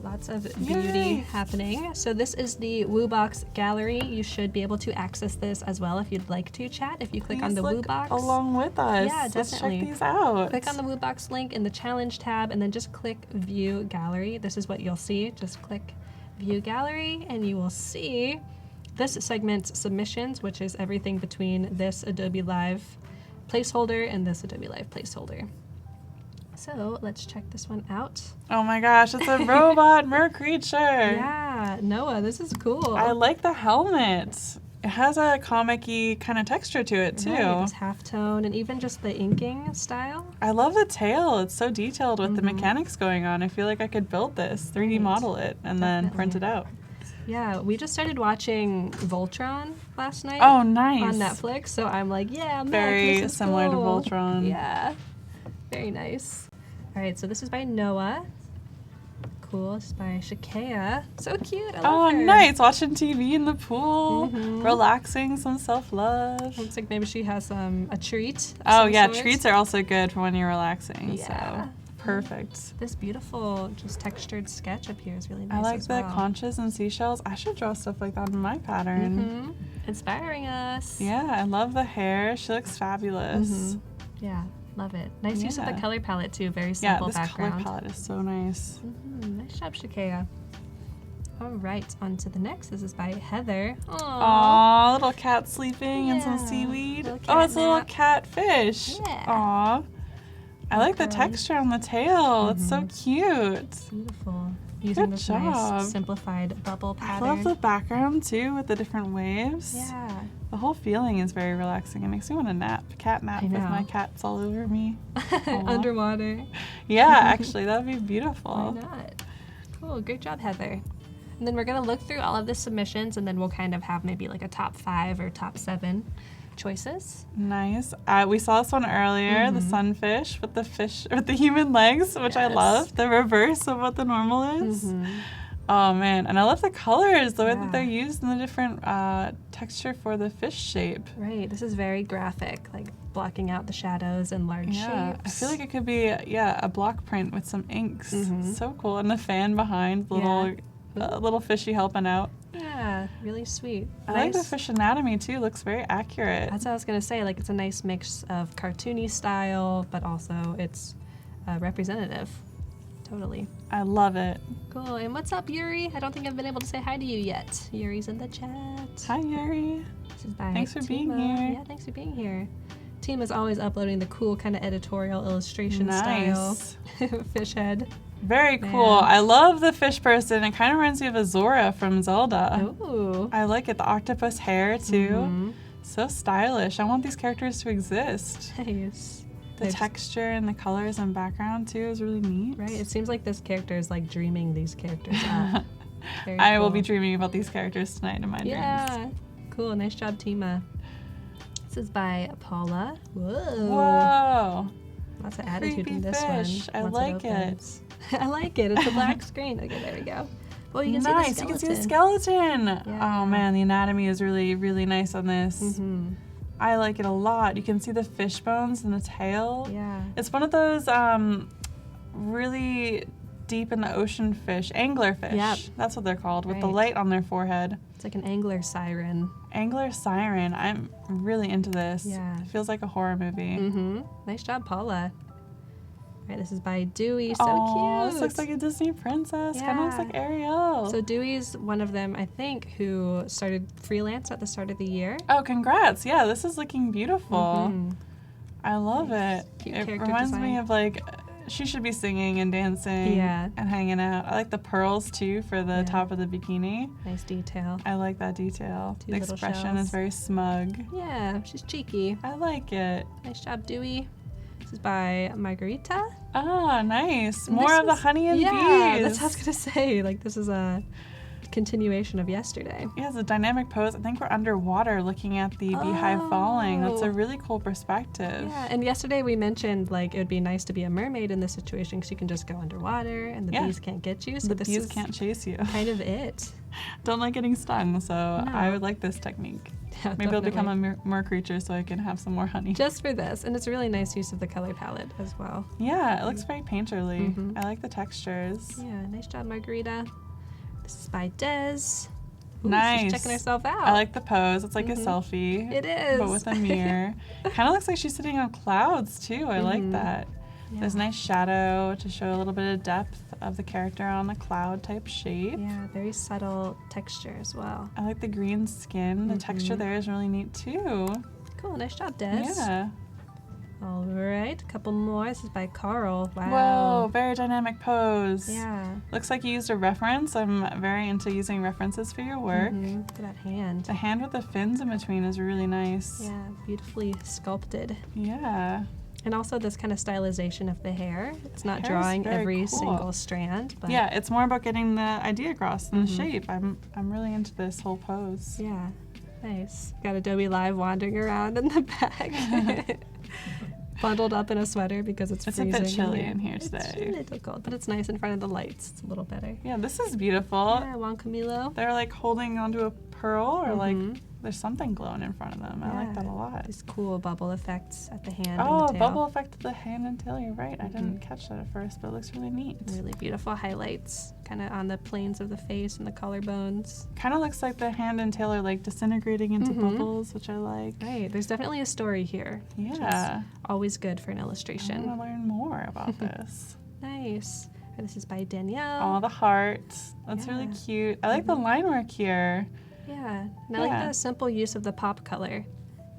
Lots of beauty Yay. happening. So this is the WooBox gallery. You should be able to access this as well if you'd like to, chat. If you click on Please the look WooBox. along with us. Yeah, Let's definitely. check these out. Click on the WooBox link in the challenge tab and then just click View Gallery. This is what you'll see. Just click View Gallery and you will see this segment's submissions, which is everything between this Adobe Live placeholder and this Adobe Live placeholder. So let's check this one out. Oh my gosh, it's a robot mer creature. Yeah, Noah, this is cool. I like the helmet. It has a comic-y kind of texture to it too. Right, this halftone and even just the inking style. I love the tail. It's so detailed with the mechanics going on. I feel like I could build this, 3D model it, and then print it out. Yeah, we just started watching Voltron last night. Oh, nice. On Netflix, so I'm like, yeah, Meg, Very this is similar cool. to Voltron. Yeah, very nice. All right, so this is by Noah. Cool. This is by Shakea. So cute. I love her. Nice. Watching TV in the pool, relaxing, some self-love. Looks like maybe she has a treat. Of Oh some yeah, sort. treats are also good for when you're relaxing. Yeah. So perfect. This beautiful, just textured sketch up here is really nice. I like as the well. conches and seashells. I should draw stuff like that in my pattern. Inspiring us. Yeah, I love the hair. She looks fabulous. Yeah, love it. Nice use of the Yeah. color palette too. Very Yeah, simple this background. color palette is so nice. Nice job, Shakea. All right, on to the next. This is by Heather. Aww. Aw, little cat sleeping in some Yeah, seaweed. little Oh, it's a little catnap. catfish. Yeah. Aw. I like the curly. texture on the tail. It's so cute. Beautiful. Using Good this job. nice simplified bubble I pattern. love the background too with the different waves. Yeah. The whole feeling is very relaxing. It makes me want to nap, cat nap I with know. my cats all over me. Aw. Underwater. Yeah, actually, that would be beautiful. Why not? Cool. Great job, Heather. And then we're going to look through all of the submissions and then we'll kind of have maybe like a top 5 or top 7 choices. Nice. We saw this one earlier, the sunfish with the human legs, which I Yes. love. The reverse of what the normal is. Oh man, and I love the colors, the way Yeah. that they're used and the different texture for the fish shape. Right. This is very graphic, like blocking out the shadows and large Yeah, shapes. I feel like it could be a block print with some inks. So cool, and the fan behind, the little fishy helping out. Yeah, really sweet. I like the fish anatomy too. Looks very accurate. That's what I was gonna say. Like it's a nice mix of cartoony style, but also it's representative. Totally. I love it. Cool. And what's up, Yuri? I don't think I've been able to say hi to you yet. Yuri's in the chat. Hi, Yuri. This is by Thanks for being Tima. here. Yeah, thanks for being here. Team is always uploading the cool kind of editorial illustration style Nice. fish head. Very cool. Man. I love the fish person. It kind of reminds me of Azora from Zelda. Ooh. I like it. The octopus hair too. So stylish. I want these characters to exist. Nice. The They're just- texture and the colors and background too is really neat. Right. It seems like this character is like dreaming these characters up. Very I will cool. be dreaming about these characters tonight in my dreams. Yeah. Cool. Nice job, Tima. This is by Paula. Whoa. Whoa. Lots of attitude Creepy in this fish. one. I once like it. opens. I like it. It's a black screen. Okay, there we go. Well, you can Nice. see the You can see the skeleton. skeleton. Yeah. Oh man, the anatomy is really, really nice on this. Mm-hmm. I like it a lot. You can see the fish bones and the tail. Yeah. It's one of those really deep in the ocean fish, anglerfish. Yep. That's what they're called, with the Right. light on their forehead. It's like an angler siren. Angler siren. I'm really into this. Yeah. It feels like a horror movie. Mm-hmm. Nice job, Paula. All right, this is by Dewey. So Aw, cute. This looks like a Disney princess. Kind of looks Yeah. like Ariel. So Dewey's one of them, I think, who started freelance at the start of the year. Oh, congrats. Yeah, this is looking beautiful. Mhm. I love it. Cute It character reminds me design. of like, she should be singing and dancing Yeah. and hanging out. I like the pearls too for the Yeah. top of the bikini. Nice detail. I like that detail. Two The little expression shells. is very smug. Yeah, she's cheeky. I like it. Nice job, Dewey. This is by Margarita. Ah, nice. And More this of the was- honey and yeah, bees. that's what I was gonna say. Like this is a continuation of yesterday. Yeah, it's a dynamic pose. I think we're underwater looking at the beehive falling. That's a Oh. really cool perspective. Yeah, and yesterday we mentioned like it would be nice to be a mermaid in this situation because you can just go underwater and the Yeah. bees can't get you. So The this bees is can't chase you. kind of it. Don't like getting stung, so I No. would like this technique. Yeah, Maybe I'll become definitely. a mer creature so I can have some more honey. Just for this, and it's a really nice use of the color palette as well. Yeah, it looks very painterly. Mhm. I like the textures. Yeah, nice job, Margarita. This is by Des. Ooh, Nice. She's checking herself out. I like the pose. It's like Mhm. a selfie. It is. But with a mirror. Kind of looks like she's sitting on clouds too. I like Mhm. that. Yeah. There's nice shadow to show a little bit of depth of the character on the cloud type shape. Yeah, very subtle texture as well. I like the green skin. The texture Mhm. there is really neat too. Cool, nice job, Des. Yeah. All right, a couple more. This is by Carl. Whoa, Wow. very dynamic pose. Yeah. Looks like you used a reference. I'm very into using references for your work. Look at that hand. The hand with the fins in between is really nice. Yeah, beautifully sculpted. Yeah. And also this kind of stylization of the hair. It's not Hair's drawing very every cool. single strand, but Yeah, it's more about getting the idea across and the shape. I'm really into this whole pose. yeah, nice. Got Adobe Live wandering around in the back. Bundled up in a sweater because it's freezing. a bit chilly in here today. It's a little cold, but it's nice in front of the lights. It's a little better. Yeah, this is beautiful. Yeah, Juan Camilo. They're like holding onto a pearl or like there's something glowing in front of them. I like Yeah. that a lot. These cool bubble effects at the hand Oh, and the tail. bubble effect of the hand and tail. You're right. I didn't catch that at first, but it looks really neat. Really beautiful highlights, kind of on the planes of the face and the collarbones. Kind of looks like the hand and tail are like disintegrating into bubbles, which I like. Right, there's definitely a story here. which is Yeah. always good for an I illustration. want to learn more about this. Nice. This is by Danielle. Oh, the heart. That's really Yeah. cute. I like the line work here. Yeah, and I like Yeah. the simple use of the pop color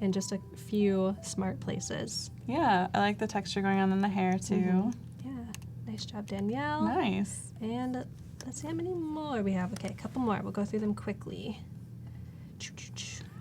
in just a few smart places. Yeah, I like the texture going on in the hair too. Yeah, nice job, Danielle. Nice. And let's see how many more we have. Okay, a couple more. We'll go through them quickly.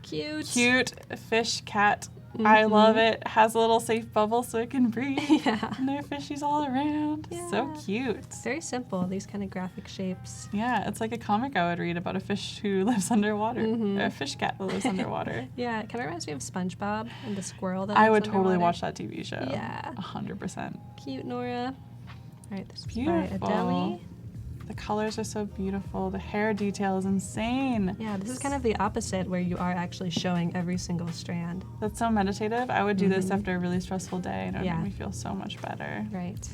Cute. Cute fish cat. I love it. Has a little safe bubble so it can breathe. Yeah. And there are fishies all around. So Yeah. cute. It's very simple, these kind of graphic shapes. Yeah, it's like a comic I would read about a fish who lives underwater. Or a fish cat that lives underwater. Yeah, it kind of reminds me of SpongeBob and the squirrel that I lives would totally underwater. watch that TV show. Yeah. 100%. Cute, Nora. All right, this is by Beautiful. Adele. The colors are so beautiful. The hair detail is insane. Yeah, this is kind of the opposite where you are actually showing every single strand. That's so meditative. I would do this after a really stressful day and it would Yeah. make me feel so much better. Right.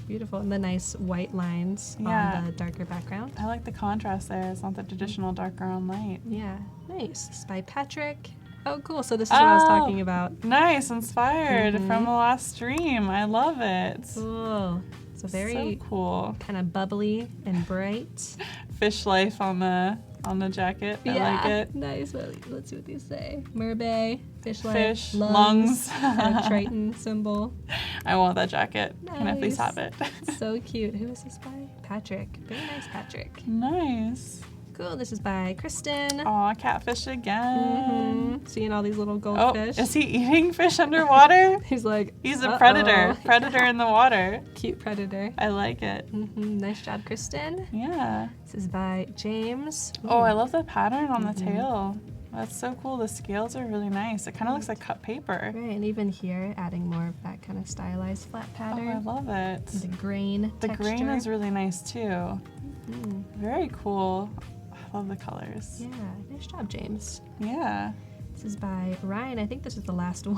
Beautiful. And the nice white lines Yeah. on the darker background. I like the contrast there. It's not the traditional darker on light. Yeah, nice. This is by Patrick. Oh, cool. So this is what I was talking about. Nice, inspired from the last stream. I love it. Cool. So very so cool. kind of bubbly and bright. Fish life on the jacket. I like it. Nice. Well, let's see what these say. Merbay, fish life, Fish, lungs. kind of Triton symbol. I want that jacket. Can I please Nice. have it? So cute. Who is this by? Patrick. Very nice, Patrick. Nice. Cool. This is by Kristen. Aw, catfish again. Seeing all these little Oh, goldfish. is he eating fish underwater? He's like, He's a "Uh-oh." predator. Predator in the water. Cute predator. I like it. Nice job, Kristen. Yeah. This is by James. Oh, I love the pattern on the tail. That's so cool. The scales are really nice. It kind of looks like cut paper. Right, and even here, adding more of that kind of stylized flat Oh, pattern. I love it. The grain The texture. grain is really nice too. Very cool. I love the colors. Yeah, nice job, James. Yeah. This is by Ryan. I think this is the last one.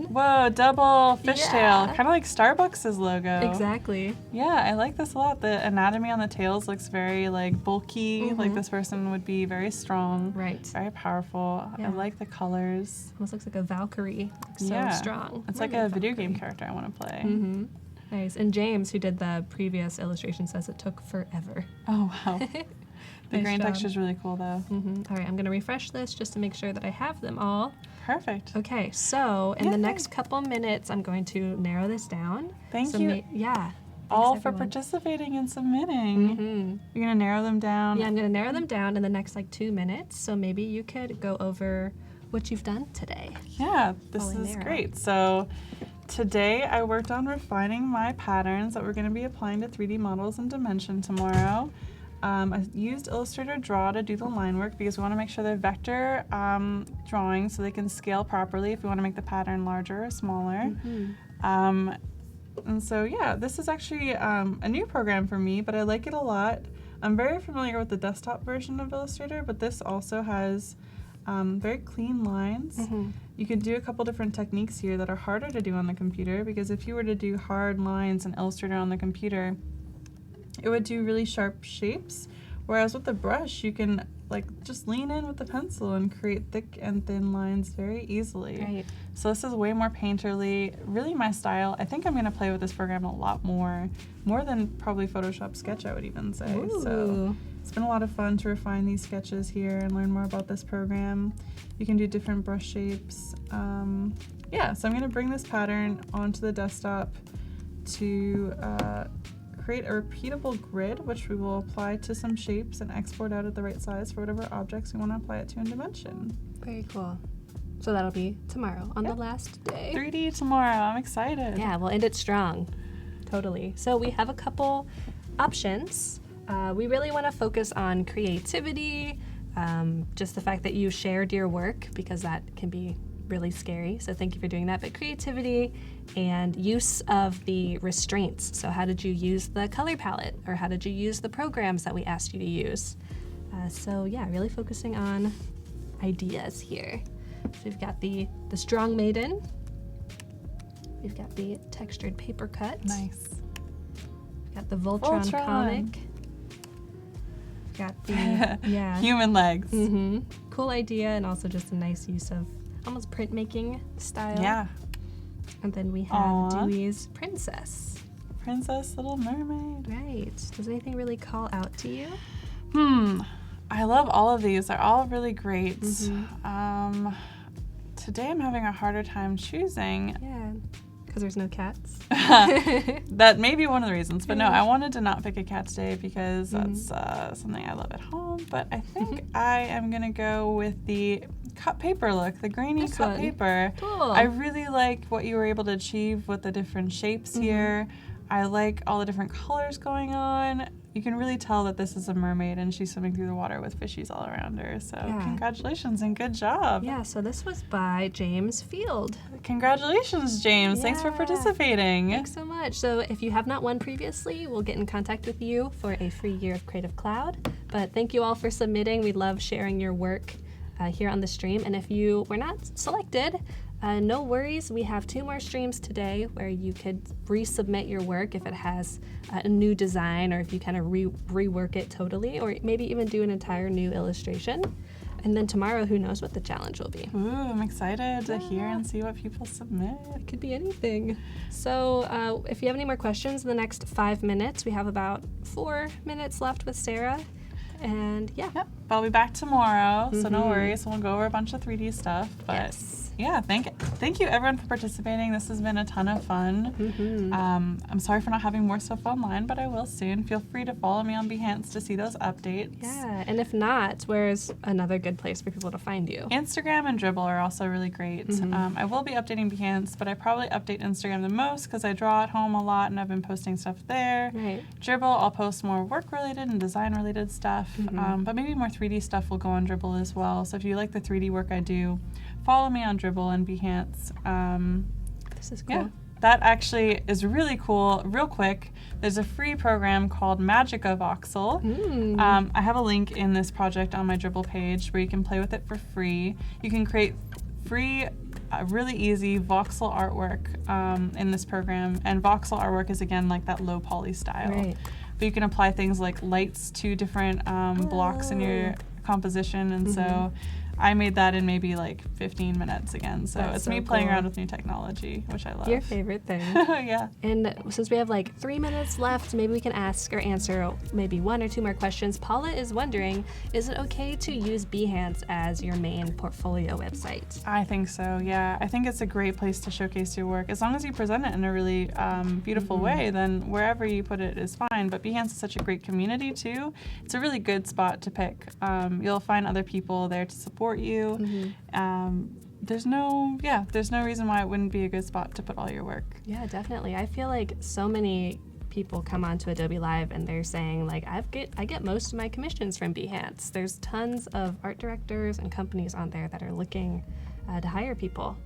Whoa, double fishtail. Yeah. Kind of like Starbucks' logo. Exactly. Yeah, I like this a lot. The anatomy on the tails looks very like bulky. Like this person would be very strong. Right. Very powerful. Yeah. I like the colors. Almost looks like a Valkyrie. Looks Yeah. so strong. It's like a video game character I want to play. Nice. And James, who did the previous illustration, says it took forever. Oh, wow. The Nice grain job. texture is really cool though. All right, I'm going to refresh this just to make sure that I have them all. Perfect. Okay, so in the Yay. next couple minutes, I'm going to narrow this down. Thank So you yeah. all Thanks, for everyone. participating and submitting. You're going to narrow them down. Yeah, I'm going to narrow them down in the next like 2 minutes. So maybe you could go over what you've done today. Yeah, this While I is narrow. great. So today I worked on refining my patterns that we're going to be applying to 3D models in Dimension tomorrow. I used Illustrator Draw to do the line work because we want to make sure they're vector drawings so they can scale properly if we want to make the pattern larger or smaller. And so yeah, this is actually a new program for me, but I like it a lot. I'm very familiar with the desktop version of Illustrator, but this also has very clean lines. You can do a couple different techniques here that are harder to do on the computer, because if you were to do hard lines in Illustrator on the computer, it would do really sharp shapes, whereas with the brush you can like just lean in with the pencil and create thick and thin lines very easily. Right. So this is way more painterly, really my style. I think I'm going to play with this program a lot more than probably Photoshop Sketch, I would even say. So Ooh. It's been a lot of fun to refine these sketches here and learn more about this program. You can do different brush shapes. Yeah, so I'm going to bring this pattern onto the desktop to create a repeatable grid, which we will apply to some shapes and export out at the right size for whatever objects we want to apply it to in Dimension. Very cool. So that'll be tomorrow on the last day. 3D tomorrow. I'm excited. Yeah, we'll end it strong. Totally. So we have a couple options. We really want to focus on creativity, just the fact that you shared your work, because that can be really scary. So thank you for doing that. But creativity and use of the restraints. So how did you use the color palette, or how did you use the programs that we asked you to use? So yeah, really focusing on ideas here. So we've got the Strong Maiden. We've got the textured paper cut. Nice. We've got the Voltron comic. We've got the human legs. Cool idea, and also just a nice use of almost printmaking style. Yeah. And then we have Dewey's Princess. Princess Little Mermaid. Right. Does anything really call out to you? I love all of these. They're all really great. Today I'm having a harder time choosing. Yeah, because there's no cats. That may be one of the reasons, but no, I wanted to not pick a cat today because that's something I love at home. But I think I am gonna go with the cut paper look, the grainy cut paper. Cool. I really like what you were able to achieve with the different shapes here. I like all the different colors going on. You can really tell that this is a mermaid and she's swimming through the water with fishies all around her. So congratulations and good job. Yeah, so this was by James Field. Congratulations, James. Thanks for participating. Thanks so much. So if you have not won previously, we'll get in contact with you for a free year of Creative Cloud. But thank you all for submitting. We love sharing your work here on the stream. And if you were not selected, no worries. We have 2 more streams today where you could resubmit your work if it has a new design, or if you kind of rework it totally, or maybe even do an entire new illustration. And then tomorrow, who knows what the challenge will be. Ooh, I'm excited to hear and see what people submit. It could be anything. So if you have any more questions in the next 5 minutes, we have about 4 minutes left with Sarah. And Yep. I'll be back tomorrow, so no worries. We'll go over a bunch of 3D stuff. But yeah, thank you everyone for participating. This has been a ton of fun. I'm sorry for not having more stuff online, but I will soon. Feel free to follow me on Behance to see those updates. Yeah, and if not, where's another good place for people to find you? Instagram and Dribbble are also really great. I will be updating Behance, but I probably update Instagram the most because I draw at home a lot and I've been posting stuff there. Right. Dribbble, I'll post more work-related and design-related stuff, but maybe more 3D stuff will go on Dribbble as well. So if you like the 3D work I do, follow me on Dribbble and Behance. This is cool. Yeah, that actually is really cool. Real quick, there's a free program called Magica Voxel. I have a link in this project on my Dribbble page where you can play with it for free. You can create free, really easy voxel artwork in this program. And voxel artwork is, again, like that low poly style. Right. But you can apply things like lights to different blocks in your composition, and so I made that in maybe like 15 minutes again. So it's me playing around with new technology, which I love. Your favorite thing. Yeah. And since we have like 3 minutes left, maybe we can ask or answer maybe 1 or 2 more questions. Paula is wondering, is it okay to use Behance as your main portfolio website? I think so, yeah. I think it's a great place to showcase your work. As long as you present it in a really beautiful way, then wherever you put it is fine. But Behance is such a great community too. It's a really good spot to pick. You'll find other people there to support you. There's no reason why it wouldn't be a good spot to put all your work. Yeah, definitely. I feel like so many people come onto Adobe Live and they're saying like, I get most of my commissions from Behance. There's tons of art directors and companies on there that are looking to hire people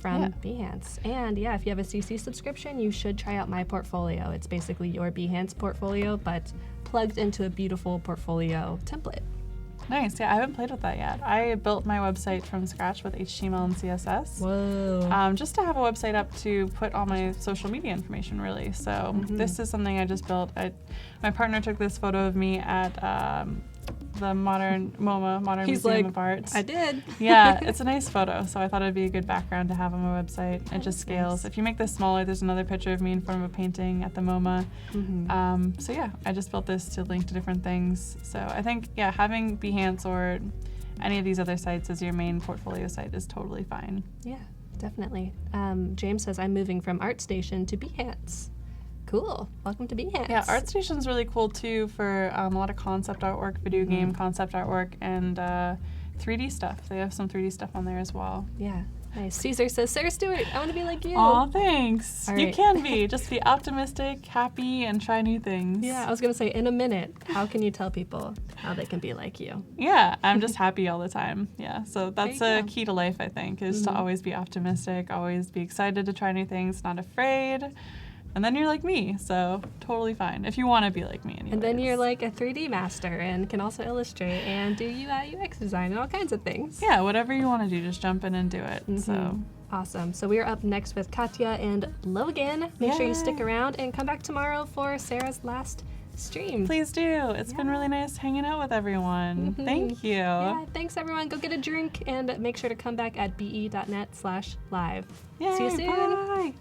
from Behance. And yeah, if you have a CC subscription, you should try out my portfolio. It's basically your Behance portfolio, but plugged into a beautiful portfolio template. Nice. Yeah, I haven't played with that yet. I built my website from scratch with HTML and CSS. Whoa. Just to have a website up to put all my social media information, really. So this is something I just built. My partner took this photo of me at the modern MoMA, Modern He's Museum like, of Art. I did. Yeah, it's a nice photo, so I thought it'd be a good background to have on my website. It just that's scales. nice. If you make this smaller, there's another picture of me in front of a painting at the MoMA. So yeah, I just built this to link to different things. So I think, yeah, having Behance or any of these other sites as your main portfolio site is totally fine. Yeah, definitely. James says, I'm moving from ArtStation to Behance. Cool. Welcome to Behance. Yeah, ArtStation's really cool too for a lot of concept artwork, video game concept artwork, and 3D stuff. They have some 3D stuff on there as well. Yeah. Nice. Caesar says, Sara Stewart, I want to be like you. Aw, thanks. All You right. can be. Just be optimistic, happy, and try new things. Yeah, I was going to say, in a minute, how can you tell people how they can be like you? Yeah, I'm just happy all the time. Yeah, so that's There you a go. key to life, I think, is to always be optimistic, always be excited to try new things, not afraid. And then you're like me, so totally fine. If you want to be like me anyways. And then you're like a 3D master and can also illustrate and do UI UX design and all kinds of things. Yeah, whatever you want to do, just jump in and do it. So Awesome. So we are up next with Katya and Logan. Make sure you stick Yay. around and come back tomorrow for Sarah's last stream. please do. It's been really nice hanging out with everyone. Thank you. Yeah, thanks everyone. Go get a drink and make sure to come back at be.net/live. Yay, See you soon. Bye.